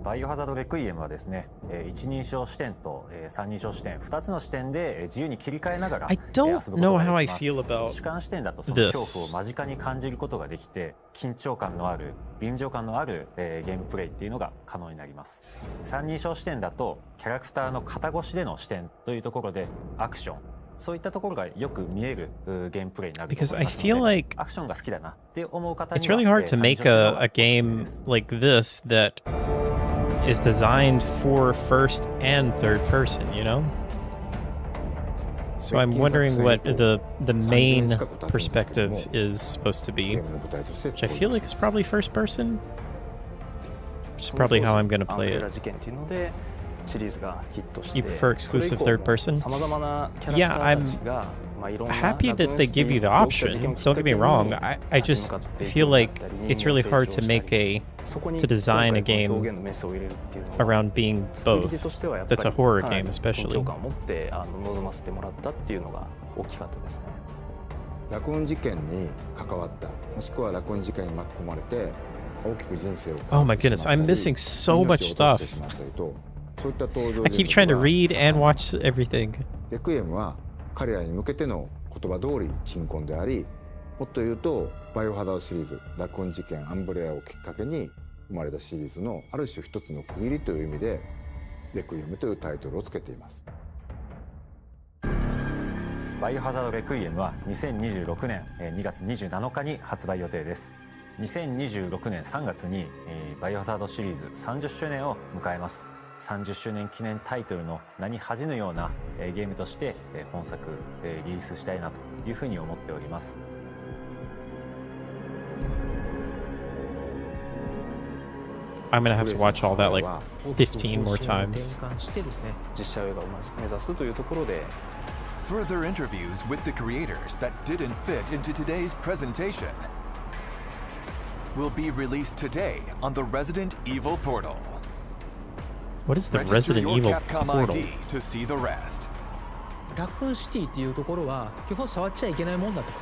バイオハザードレクイエムはですね、一人称視点と三人称視点2つの視点で自由に切り替えながら I don't know how I feel about 主観視点だとその恐怖を間近に感じることができて緊張感のある臨場感のあるゲームプレイっていうのが可能になります三人称視点だとキャラクターの肩越しでの視点というところでアクションそういったところがよく見えるゲームプレイになると思いますので Because I feel like アクションが好きだなって思う方に it's really hard to make a game like this that is designed for first and third person, you know? So I'm wondering what the main perspective is supposed to be, which I feel like is probably first person, which is probably how I'm going to play it. You prefer exclusive third person? Yeah, I'm happy that they give you the option. Don't get me wrong. I just feel like it's really hard to design a game around being both. That's a horror game, especially. ラクーン事件に関わったもしくはラクーン事件に巻き込まれて大きく人生を Oh my goodness, I'm missing so much stuff. I keep trying to read and watch everything. レクイエムは彼らに向けての言葉通り鎮魂でありもっと言うとバイオハザードシリーズラクーン事件アンブレアをきっかけに生まれたシリーズのある種一つの区切りという意味でレクイエムというタイトルをつけていますバイオハザードレクイエムは2026年2月27日に発売予定です2026年3月にバイオハザードシリーズ30周年を迎えます30周年記念タイトルの名に恥じぬようなゲームとして本作リリースしたいなというふうに思っております I'm gonna have to watch all that like 15 more times. Further interviews with the creators that didn't fit into today's presentation will be released today on the Resident Evil portal. What is the Register Resident your Evil Capcom portal? ID to see the rest. ラクーンシティっていうところは基本触っちゃいけないもんだと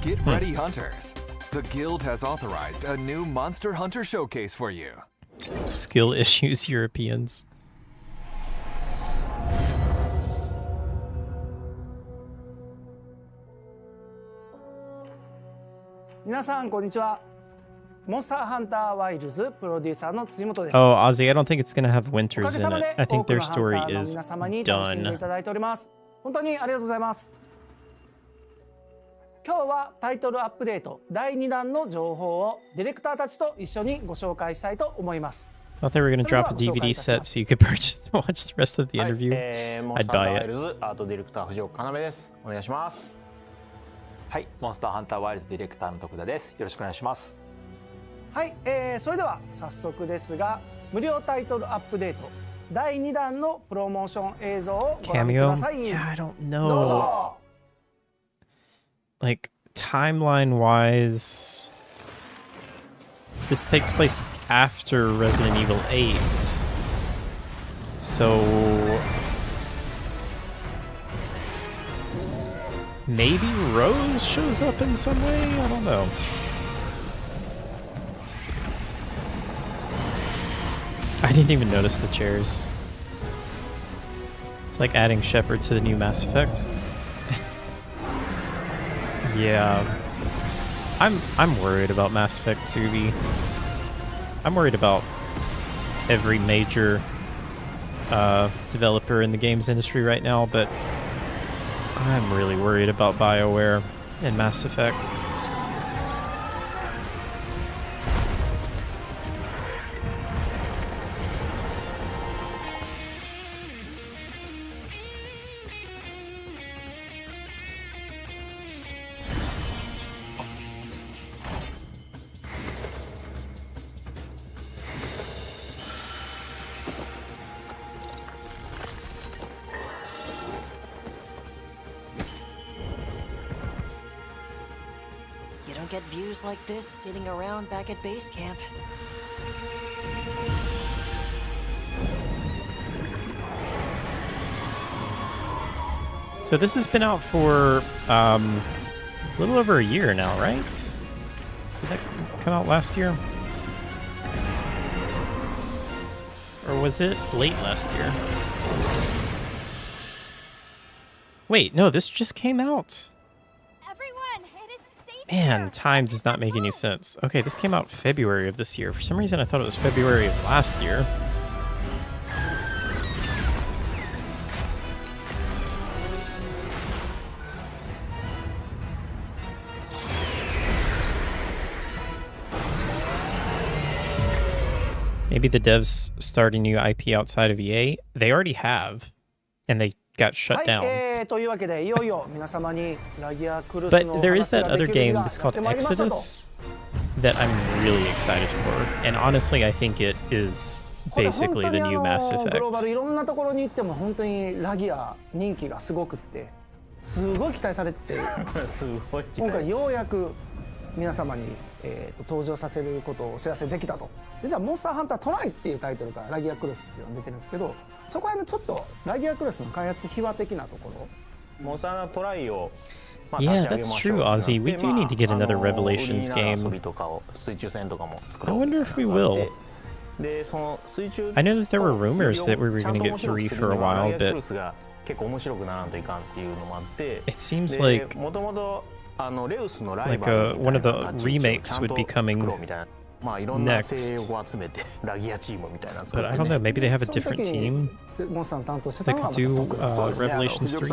Get ready, hunters. The guild has authorized a new Monster Hunter showcase for you. Skill issues, Europeans. 皆さんこんにちは。モンスターハンターワイルズプロデューサーの辻本です。 Oh, Ozzy, I don't think it's gonna have おか winters げ in さま it. で I 多 think く their のハンタ story ーの is 皆様に楽しんでい done. ただいております。本当にありがとうございます。今日はタイトルアップデート第2弾の情報をディレクターたちと一緒にご紹介したいと思います。 I thought they were gonna drop a DVD set so you could purchase to watch the rest of the interview. モンス I'd ターハンター buy ワイ it. ルズアートディレクター藤岡要です。お願いします。はい、モンスターハンターワイルズディレクターの徳田です。よろしくお願いします。はい、それでは早速ですが無料タイトルアップデート第2弾のプロモーション映像をご覧ください。 Yeah, I don't どう know. ぞ。 Like timeline wise, this takes place after Resident Evil 8. So maybe Rose shows up in some way? I don't know. I didn't even notice the chairs. It's like adding Shepard to the new Mass Effect. Yeah. I'm worried about Mass Effect Suvi. I'm worried about every major developer in the games industry right now, but I'm really worried about BioWare and Mass Effect. You don't get views like this sitting around back at base camp. So this has been out for a little over a year now, right? Did that come out last year? Or was it late last year? Wait, no, this just came out. Man, time does not make any sense. Okay, this came out February of this year. For some reason, I thought it was February of last year. Maybe the devs start a new IP outside of EA. They already have, and they got shut down. But there is that other game that's called Exodus that I'm really excited for. And honestly, I think it is basically the new Mass Effect. いろんなところに行っても本当にラギア人気がすごくってすごい期待されて今回ようやく皆様に登場させることをお知らせできたと。実はモンスターハンタートライっていうタイトルからラギアクロスっていうのが出てるんですけど、そこはちょっとラギアクロスの開発秘話的なところ。モンスターハンタートライを Yeah, that's true, Ozzy. We do need to get another Revelations game. I wonder if we will. I know that there were rumors that we were going to get 3 for a while, but it seems like one of the remakes would be coming next. But I don't know, maybe they have a different team that could do Revelations 3.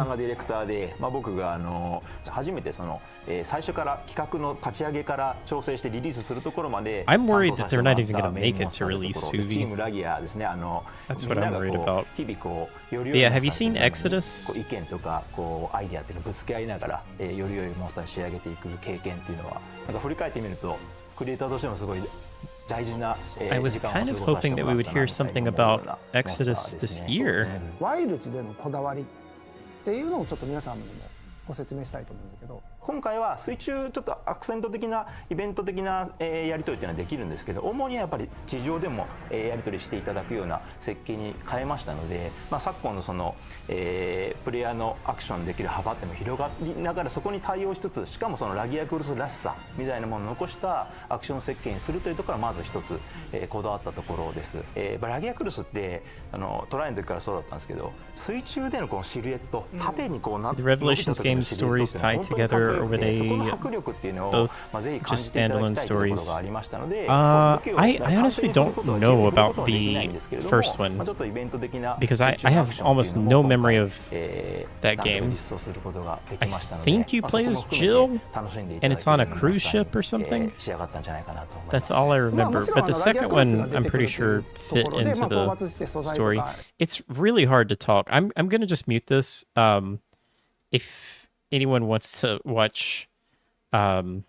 初めてその最初から企画の立ち上げから調整してリリースするところまで I'm worried that they're not even going to make it to release Suvi. チームラギアですね。That's what I'm worried about. 日々こうより Yeah, have you seen Exodus? 意見とかこうアイデアっていうのをぶつけ合いながらより良いモンスターに仕上げていく経験っていうのはなんか振り返ってみるとクリエイターとしてもすごい I was kind of hoping that we would hear something about Exodus this year. ワイルズでのこだわりっていうのをちょっと皆さんにもご説明したいと思うんだけど。今回は水中ちょっとアクセント的なイベント的なやり取りっていうのはできるんですけど、主にはやっぱり地上でもやり取りしていただくような設計に変えましたので、昨今のそのプレイヤーのアクションできる幅っていうのも広がりながらそこに対応しつつ、しかもそのラギアクロスらしさみたいなものを残したアクション設計にするというところがまず一つこだわったところです。ラギアクロスってトライの時からそうだったんですけど、水中でのこのシルエット、縦にこうなって伸びた時のシルエットって本当にかっこよくて、そこの迫力っていうのをぜひ感じていただきたいというところがありましたので、I honestly don't know about the first one because I have almost no memory of that game. I think you play as Jill and it's on a cruise ship or something. That's all I remember. But the second one I'm pretty sure fit into the story. It's really hard to talk. I'm going to just mute this. If anyone wants to watch Monster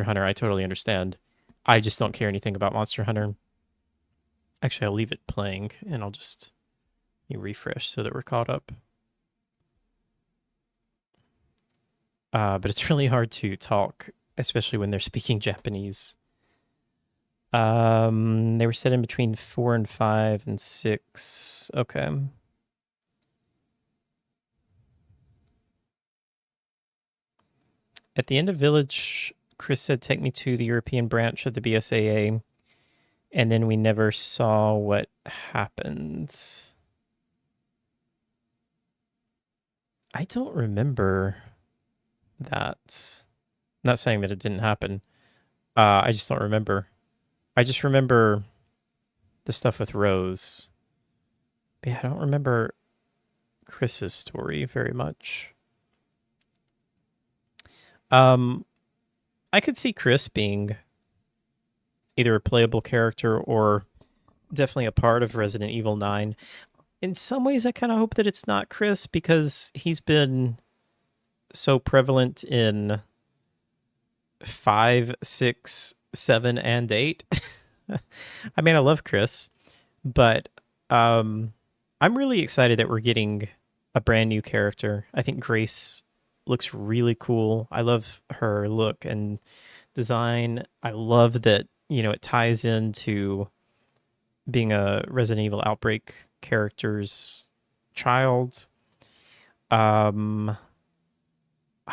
Hunter, I totally understand. I just don't care anything about Monster Hunter. Actually, I'll leave it playing and I'll just refresh so that we're caught up. But it's really hard to talk, especially when they're speaking Japanese. They were set in between 4 and 5 and 6. Okay. At the end of Village, Chris said, "Take me to the European branch of the BSAA," and then we never saw what happened. I don't remember that. I'm not saying that it didn't happen. I just don't remember. I just remember the stuff with Rose. But yeah, I don't remember Chris's story very much. I could see Chris being either a playable character or definitely a part of Resident Evil 9. In some ways, I kind of hope that it's not Chris because he's been so prevalent in 5, 6, 7, and 8. I mean, I love Chris, but I'm really excited that we're getting a brand new character. I think Grace looks really cool. I love her look and design. I love that, it ties into being a Resident Evil Outbreak character's child. I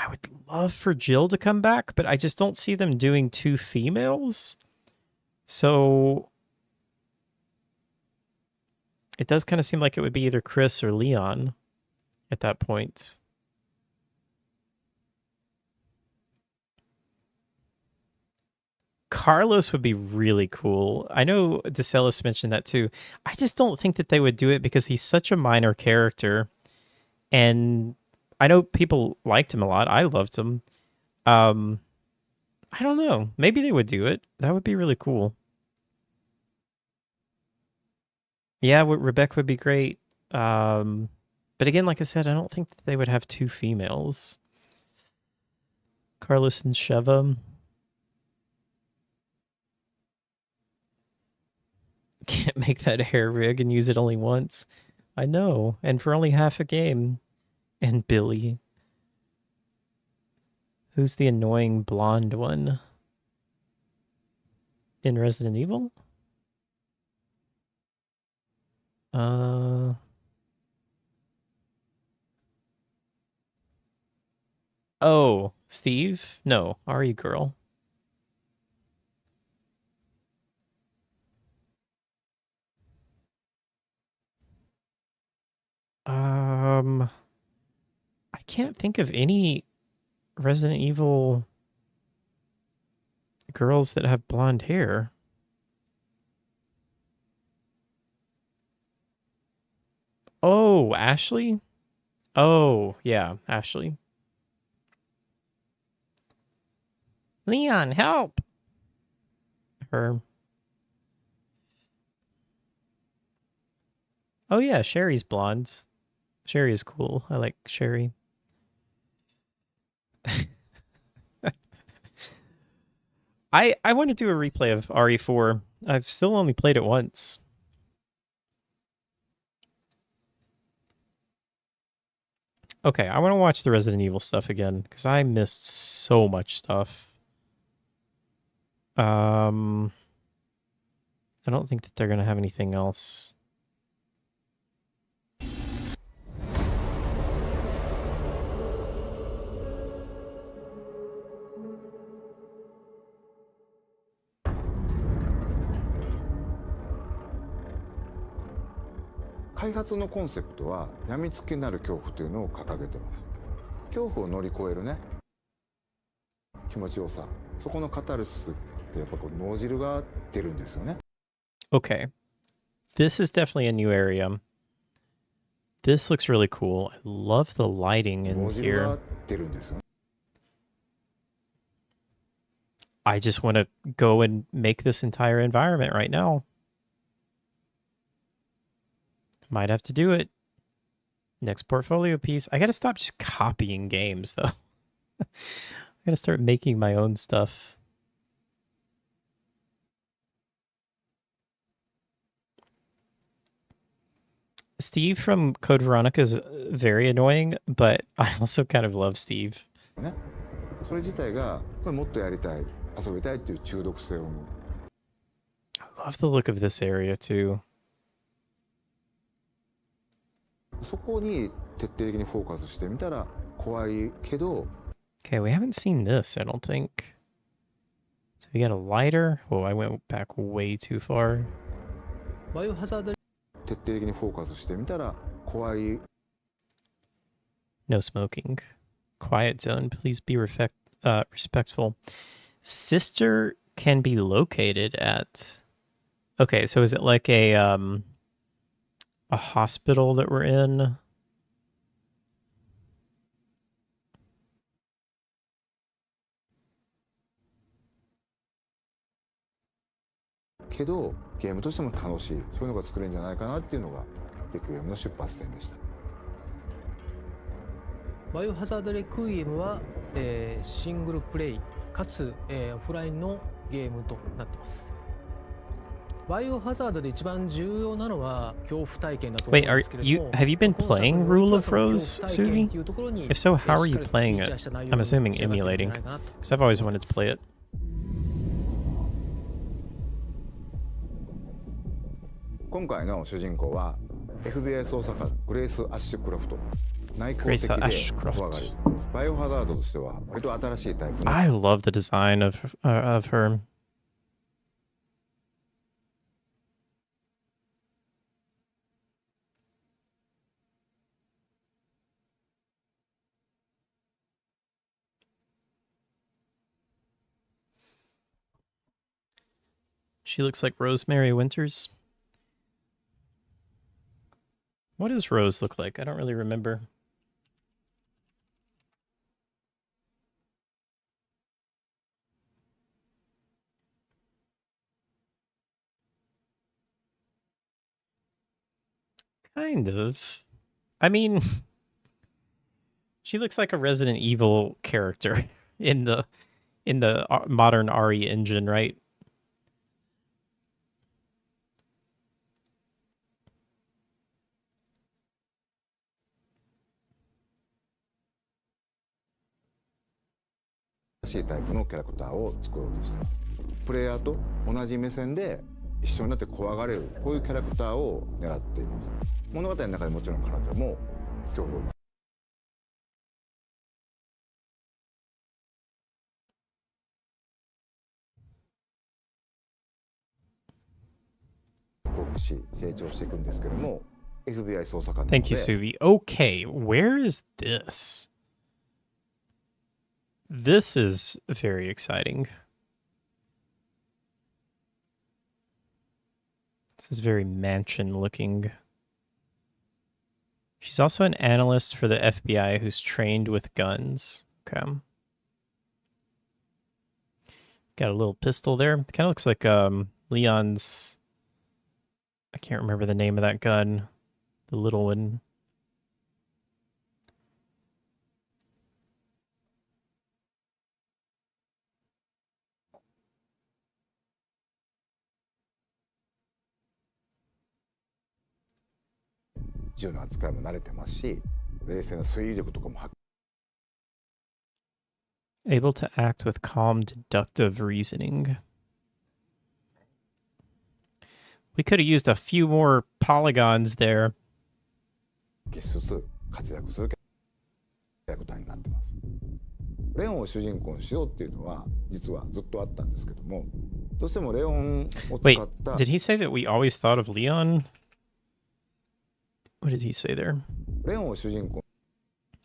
would love for Jill to come back, but I just don't see them doing 2 females. So it does kind of seem like it would be either Chris or Leon at that point. Carlos would be really cool. I know DeCellis mentioned that too. I just don't think that they would do it because he's such a minor character. And I know people liked him a lot. I loved him. I don't know. Maybe they would do it. That would be really cool. Yeah, Rebecca would be great. But again, like I said, I don't think that they would have 2 females. Carlos and Sheva. Can't make that hair rig and use it only once. I know. And for only half a game. And Billy. Who's the annoying blonde one? In Resident Evil? Oh, Steve? No, RE girl. I can't think of any Resident Evil girls that have blonde hair. Oh, Ashley? Oh, yeah, Ashley. Leon, help! Her. Oh, yeah, Sherry's blonde. Sherry is cool. I like Sherry. I want to do a replay of RE4. I've still only played it once. Okay, I want to watch the Resident Evil stuff again because I missed so much stuff. I don't think that they're going to have anything else.「開発のコンセプトはやみつきになる恐怖というのを掲げてます。恐怖を乗り越えるね気持ちよさ、そこのカタルシスってやっぱこう脳汁が出るんですよね。Okay, this is definitely a new area. This looks really cool. I love the lighting in 脳汁が here. 出るんですよね。 I just want to go and make this entire environment right now. Might have to do it. Next portfolio piece. I gotta stop just copying games, though. I gotta start making my own stuff. Steve from Code Veronica is very annoying, but I also kind of love Steve. ね、それ自体がこれもっとやりたい、遊びたいっていう中毒性を持う。love the look of this area too. そこに徹底的にフォーカスしてみたら怖いけど。Okay, we haven't seen this, I don't think. So we got a lighter. Oh, I went back way too far. バイオハザード徹底的にフォーカスしてみたら怖い。No smoking. Quiet zone. Please be respectful. Sister can be located at. Okay, so is it like a hospital that we're in?けどゲームとしても楽しい、そういうのが作れるんじゃないかなっていうのが結局ゲームの出発点でした。バイオハザードレクイエムは、シングルプレイかつ、オフラインのゲームとなっています。バイオハザードで一番重要なのは恐怖体験だと思うんですけれども。 Have you been playing Rule of Rose, Suvi? If so, how are you playing it? I'm assuming emulating, because I've always wanted to play it. 今回の主人公は FBI 捜査官グレース・アッシュクロフト。内向的で怖がり。バイオハザードとしては割と新しいタイプの。 I love the design of her. She looks like Rosemary Winters. What does Rose look like? I don't really remember. Kind of. I mean, she looks like a Resident Evil character in the modern RE engine, right?新しいタイプのキャラクターを作ろうとしています。プレイヤーと同じ目線で一緒になって怖がれる、こういうキャラクターを狙っています。物語の中でもちろん彼女も恐怖を克服し成長していくんですけども、 FBI 捜査官なので。 Thank you, Suvi. Okay, where is this? This is very exciting. This is very mansion looking. She's also an analyst for the FBI who's trained with guns. Okay. Got a little pistol there. Kind of looks like Leon's... I can't remember the name of that gun. The little one. Able to act with calm, deductive reasoning. We could have used a few more polygons there. レオンを主人公にしようっていうのは実はずっとあったんですけども、どうしてもレオンを使った。 Wait, did he say that we always thought of Leon? What did he say there? レオンを主人公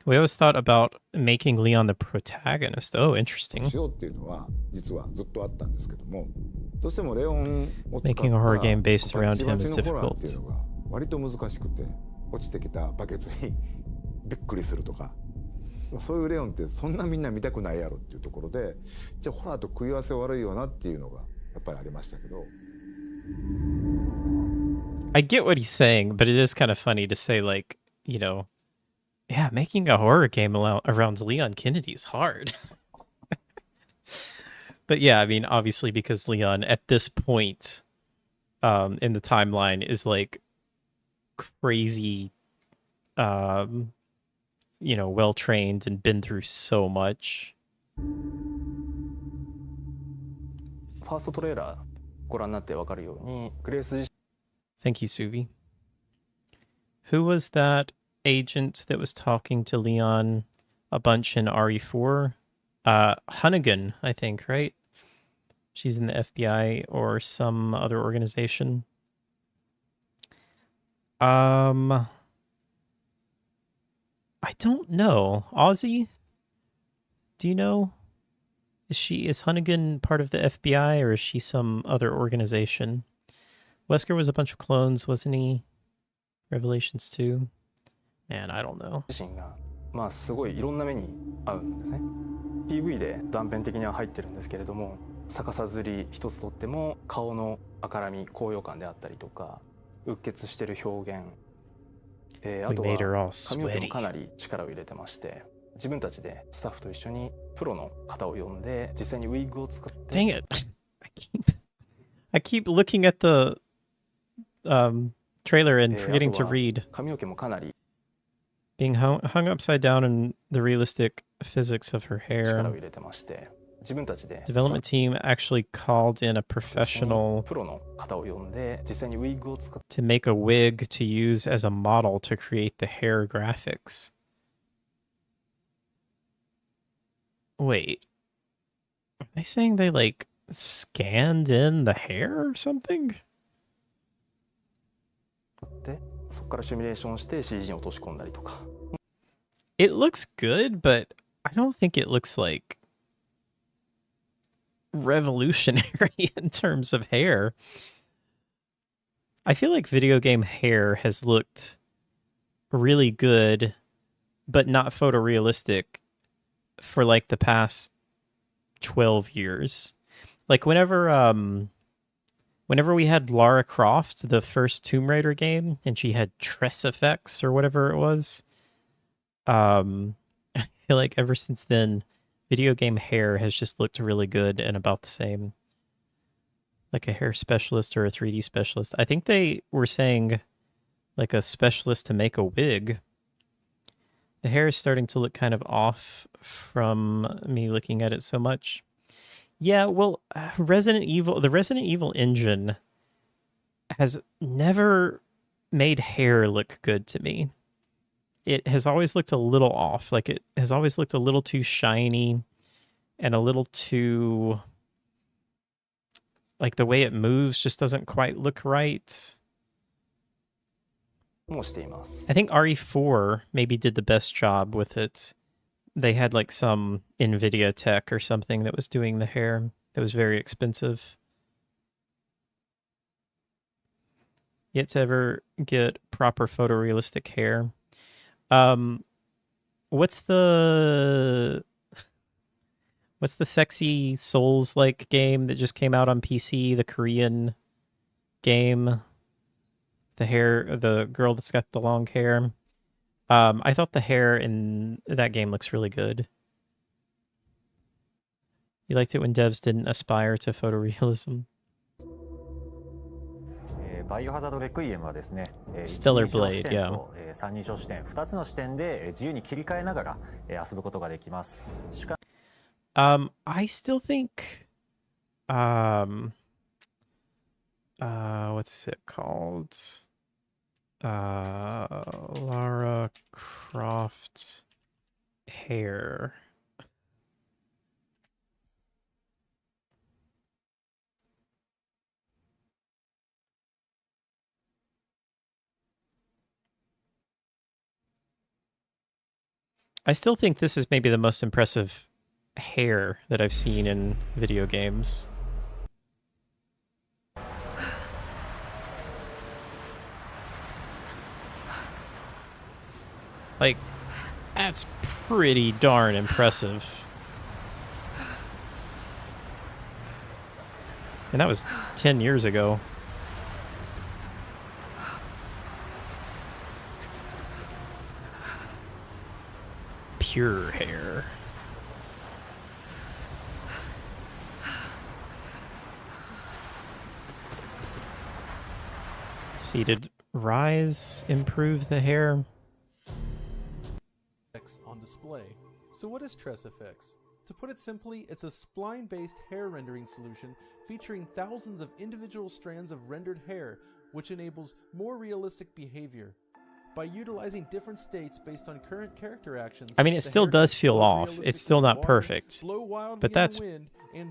We always thought about making Leon the protagonist. Oh, interesting. しようっていうのは実はずっとあったんですけども、どうしてもレオンを使った Making a horror game based around him is バチバチのホラーっていう difficult. のが割と難しくて、落ちてきたバケツにびっくりするとか。そういうレオンってそんなみんな見たくないやろっていうところで、じゃあホラーと食い合わせ悪いよなっていうのがやっぱりありましたけど。 I get what he's saying, but it is kind of funny to say, like, you know, yeah, making a horror game around Leon Kennedy is hard. But yeah, I mean, obviously because Leon at this point in the timeline is like crazy, you know, well-trained and been through so much. ファーストトレーラーご覧になってわかるように、グレース自 Thank you, Suvi. Who was that agent that was talking to Leon a bunch in RE4? Hunnigan, I think, right? She's in the FBI or some other organization. I don't know. Ozzy? Do you know? Is Hunnigan part of the FBI or is she some other organization? Wesker was a bunch of clones, wasn't he? Revelations 2? Man, I don't know. 身がまあすごいいろんな目に合うんですね。PV で断片的には入ってるんですけれども、逆さずり一つとっても顔の赤らみ、高揚感であったりとか、うっ血してる表現、あとは髪の毛もかなり力を入れてまして、自分たちでスタッフと一緒にプロの方を呼んで実際にウィッグを使って。Dang it! I keep looking at the trailer and forgetting to read. 髪の毛もかなり Being hung upside down in the realistic physics of her hair. 力を入れてまして、自分たちで Development team actually called in a professional プロの方を呼んで実際にウィッグを使って to make a wig to use as a model to create the hair graphics. Wait, are they saying they like scanned in the hair or something? で、そこからシミュレーションして CG に落とし込んだりとか。It looks good, but I don't think it looks like revolutionary in terms of hair. I feel like video game hair has looked really good, but not photorealistic for like the past 12 years. Like whenever we had Lara Croft, the first Tomb Raider game, and she had tress effects or whatever it was, I feel like ever since then, video game hair has just looked really good and about the same. Like a hair specialist or a 3D specialist. I think they were saying like a specialist to make a wig. The hair is starting to look kind of off from me looking at it so much. Yeah, well, the Resident Evil engine has never made hair look good to me. It has always looked a little off. Like it has always looked a little too shiny and a little too, like the way it moves just doesn't quite look right. I think RE4 maybe did the best job with it. They had like some NVIDIA tech or something that was doing the hair that was very expensive. Yet to ever get proper photorealistic hair. What's the sexy Souls-like game that just came out on PC? The Korean game. The girl that's got the long hair. I thought the hair in that game looks really good. You liked it when devs didn't aspire to photorealism. バイオハザードレクイエムはですね、Stellar Blade, yeah. 三人称視点、2つの視点で自由に切り替えながら遊ぶことができます。I still think what's it called? Lara Croft hair. I still think this is maybe the most impressive hair that I've seen in video games. Like, that's pretty darn impressive. And that was 10 years ago. Pure hair. Let's see, did Rise improve the hair? On display. So what is Tress FX? To put it simply, it's a spline-based hair rendering solution featuring thousands of individual strands of rendered hair, which enables more realistic behavior. By utilizing different states based on current character actions, I mean, it still does feel off. It's still not perfect. But that's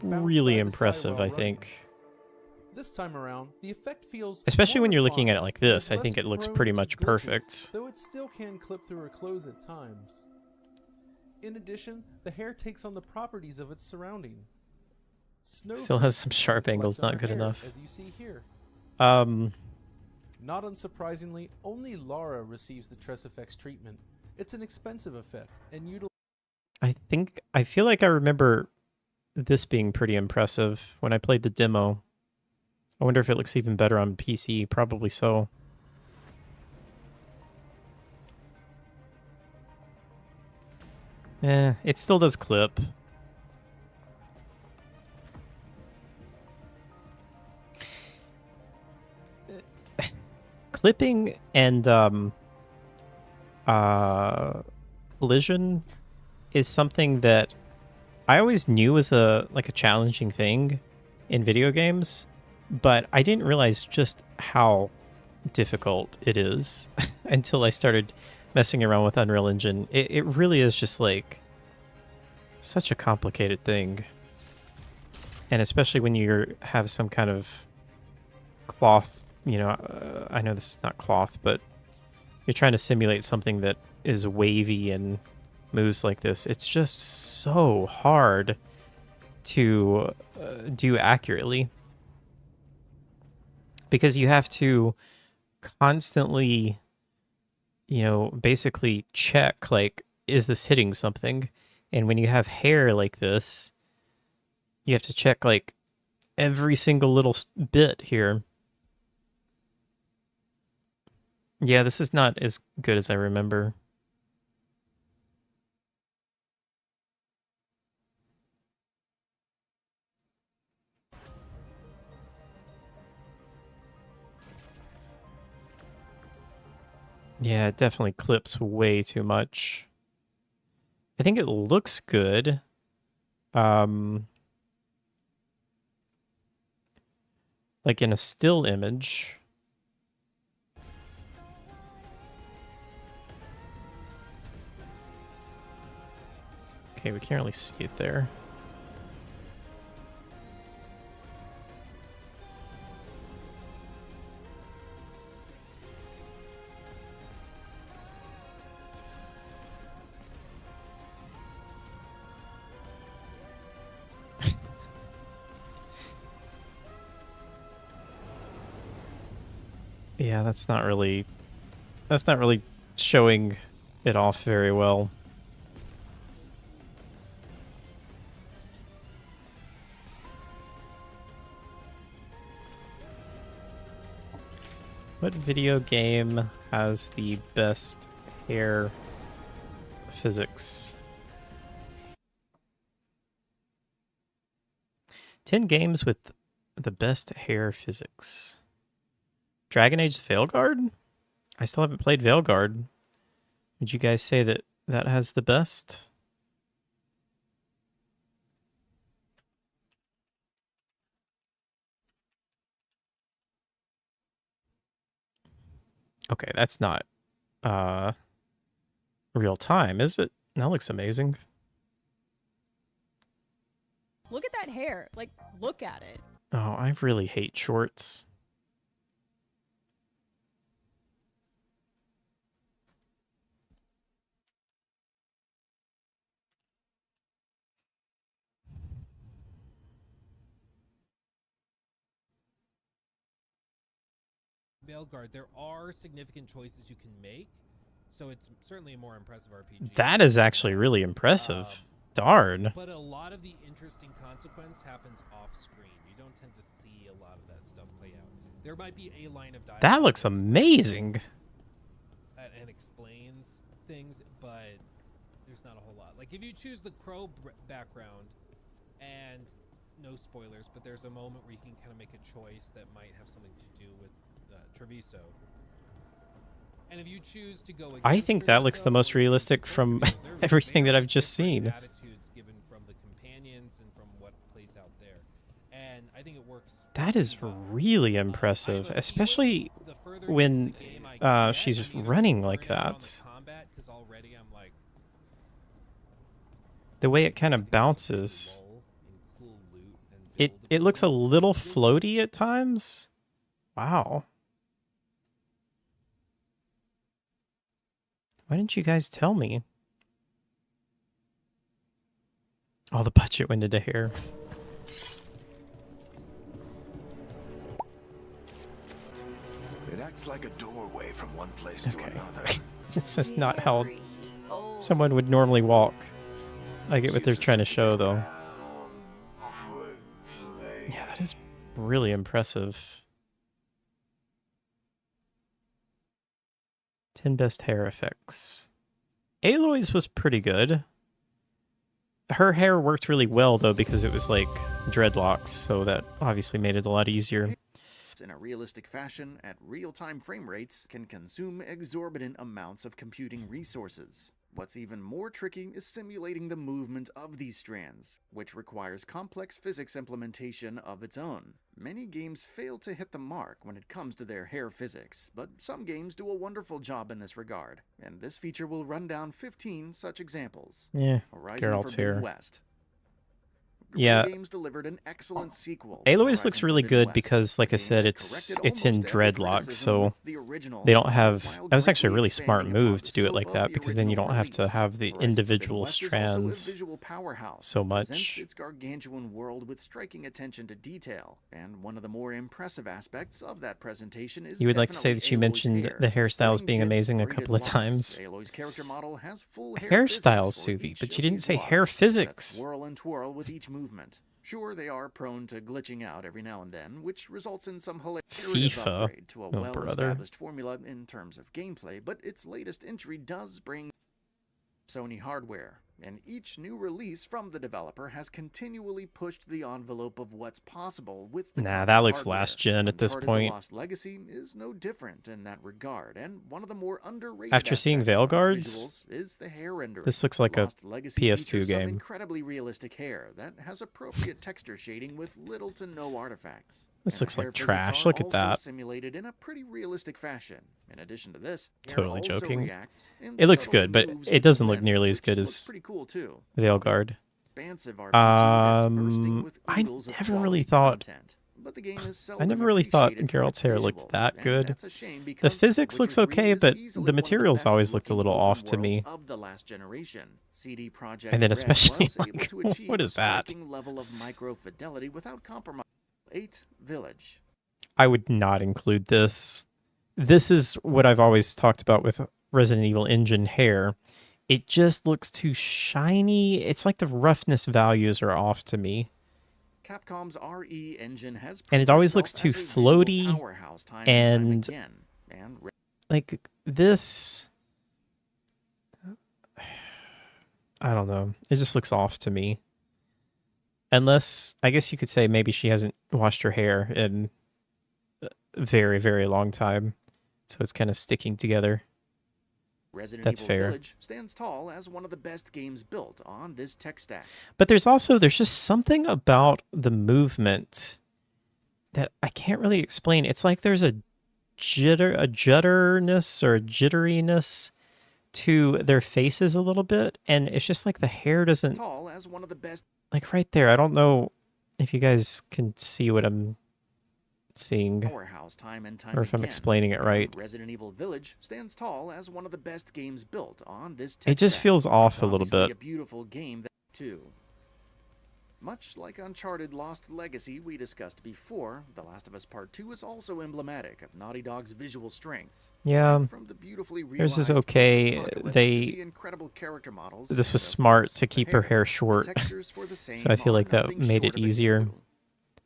really impressive, I think. This time around, the effect feels Especially when more you're looking at refined it like this, and I think less it looks prone pretty to much glitches, perfect. though it still can clip through her clothes at times. In addition, the hair takes on the properties of its surrounding. Still has some sharp angles, not good enough. As you see here. Um, Not unsurprisingly, only Lara receives the Tress Effects treatment. It's an expensive effect, and I feel like I remember this being pretty impressive when I played the demo. I wonder if it looks even better on PC. Probably so. It still does clip. Clipping and collision is something that I always knew was a challenging thing in video games, but I didn't realize just how difficult it is until I started messing around with Unreal Engine. It really is just like such a complicated thing, and especially when you have some kind of cloth. You know, I know this is not cloth, but you're trying to simulate something that is wavy and moves like this. It's just so hard to do accurately because you have to constantly, you know, basically check, like, is this hitting something? And when you have hair like this, you have to check, like, every single little bit here. Yeah, this is not as good as I remember. Yeah, it definitely clips way too much. I think it looks good. Like in a still image. Okay, we can't really see it there. Yeah, that's not really showing it off very well. What video game has the best hair physics? 10 games with the best hair physics. Dragon Age Veilguard? I still haven't played Veilguard. Would you guys say that that has the best? Okay, that's not real time, is it? That looks amazing. Look at that hair. Like, look at it. Oh, I really hate shorts. Veilguard, there are significant choices you can make, so it's certainly a more impressive RPG. That is actually really impressive. Darn. But a lot of the interesting consequence happens off screen. You don't tend to see a lot of that stuff play out. There might be a line of dialogue That looks amazing. and explains things, but there's not a whole lot. Like if you choose the crow background, and no spoilers, but there's a moment where you can kind of make a choice that might have something to do with Treviso. And if you choose to go I think that looks the most realistic from everything that I've just seen. Attitudes given from the think it works. That is really impressive, especially when she's running like that. The way it kind of bounces. It looks a little floaty at times. Wow. Why didn't you guys tell me? All the budget went into hair. It acts like a doorway from one place to another. This is not how someone would normally walk. I get what they're trying to show, though. Yeah, that is really impressive. 10 best hair effects. Aloy's was pretty good. Her hair worked really well, though, because it was like dreadlocks, so that obviously made it a lot easier. In a realistic fashion at real-time frame rates can consume exorbitant amounts of computing resources. What's even more tricky is simulating the movement of these strands, which requires complex physics implementation of its own. Many games fail to hit the mark when it comes to their hair physics, but some games do a wonderful job in this regard, and this feature will run down 15 such examples. Yeah, Horizon Geralt's Forbidden hair. West. Yeah, Games delivered an excellent sequel. Aloy's looks really good because, like I said, it's in dreadlocks, so they don't have... That was actually a really smart move to do it like that, because then you don't have to have the individual strands so much. Its gargantuan world with striking attention to detail, and one of the more impressive aspects of that presentation is You would like to say that you mentioned the hairstyles being amazing a couple of times. Aloy's character model has full Hairstyles, Suvi, but you didn't say hair physics. Swirl and twirl with each movement. Sure, they are prone to glitching out every now and then, which results in some hilarious upgrade to a well-established formula in terms of gameplay, but its latest entry does bring Sony hardware, and each new release from the developer has continually pushed the envelope of what's possible with the Nah, that looks last gen at this point. Lost Legacy is no different in that regard, and one of the more underrated After seeing Veilguards, is the hair rendering. this looks like a PS2 game. Incredibly realistic hair that has appropriate texture shading with little to no artifacts. This looks like trash. Look at that. Simulated in a pretty realistic fashion. In addition to this, Totally joking. It looks good, but it doesn't look nearly as good as Veilguard. I never really thought Geralt's hair looked that good. The physics looks okay, but the materials always looked a little off to me. And then especially, like, what is that? Village. I would not include this. This is what I've always talked about with Resident Evil Engine hair. It just looks too shiny. It's like the roughness values are off to me. Capcom's RE engine has And it always looks too floaty. And like this, I don't know. It just looks off to me. Unless, I guess you could say maybe she hasn't washed her hair in a very, very long time. So it's kind of sticking together. That's fair. Village stands tall as one of the best games built on this tech stack. But there's just something about the movement that I can't really explain. It's like there's a jutterness or a jitteriness to their faces a little bit. And it's just like the hair doesn't... Tall as one of the best. Like right there, I don't know if you guys can see what I'm seeing, or if I'm explaining it right. Resident Evil Village stands tall as one of the best games built on this. It just feels off a little bit. A beautiful game that too. Much like Uncharted Lost Legacy we discussed before, The Last of Us Part 2 is also emblematic of Naughty Dog's visual strengths. Yeah, theirs is okay. This was smart to keep her hair short, so I feel like that made it easier.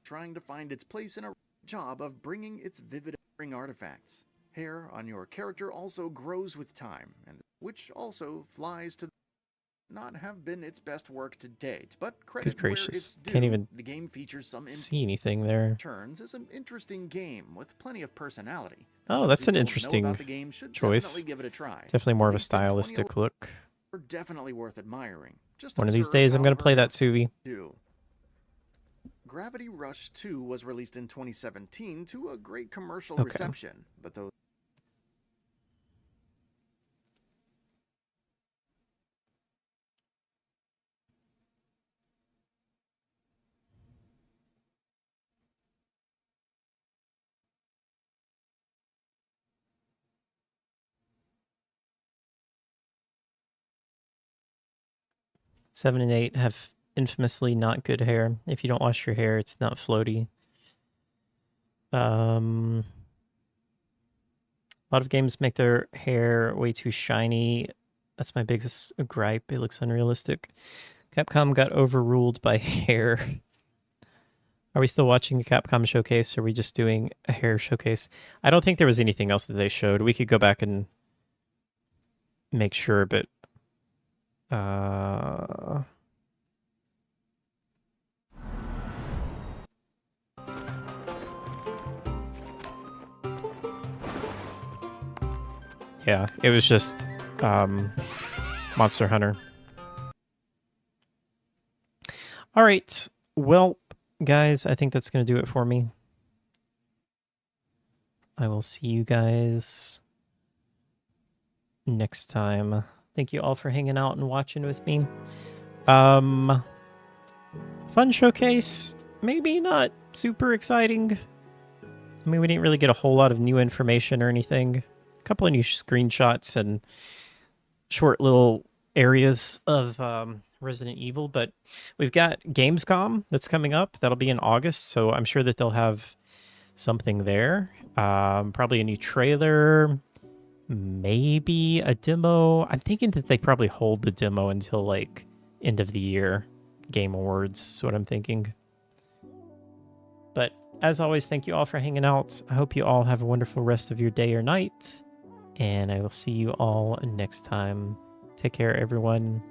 Trying to find its place in a job of bringing its vivid artifacts. Hair on your character also grows with time, and which also flies to not have been its best work to date, but credit Good gracious, where it's due. can't even The game features some see anything there. Turns is an interesting game with plenty of personality. Oh, that's an interesting choice. Definitely give it a try. Definitely more of a stylistic look. Definitely worth admiring. Just One of these days, I'm going to play that, Suvi. Gravity Rush 2 was released in 2017 to a great commercial Okay. reception, but those Seven and 8 have infamously not good hair. If you don't wash your hair, it's not floaty. A lot of games make their hair way too shiny. That's my biggest gripe. It looks unrealistic. Capcom got overruled by hair. Are we still watching a Capcom showcase? Or are we just doing a hair showcase? I don't think there was anything else that they showed. We could go back and make sure, but yeah, it was just Monster Hunter. All right. Well, guys, I think that's going to do it for me. I will see you guys next time. Thank you all for hanging out and watching with me. Fun showcase. Maybe not super exciting. I mean, we didn't really get a whole lot of new information or anything. A couple of new screenshots and short little areas of Resident Evil, but we've got Gamescom that's coming up. That'll be in August, so I'm sure that they'll have something there. Probably a new trailer, maybe a demo. I'm thinking that they probably hold the demo until like end of the year. Game Awards is what I'm thinking. But as always, thank you all for hanging out. I hope you all have a wonderful rest of your day or night, and I will see you all next time. Take care, everyone.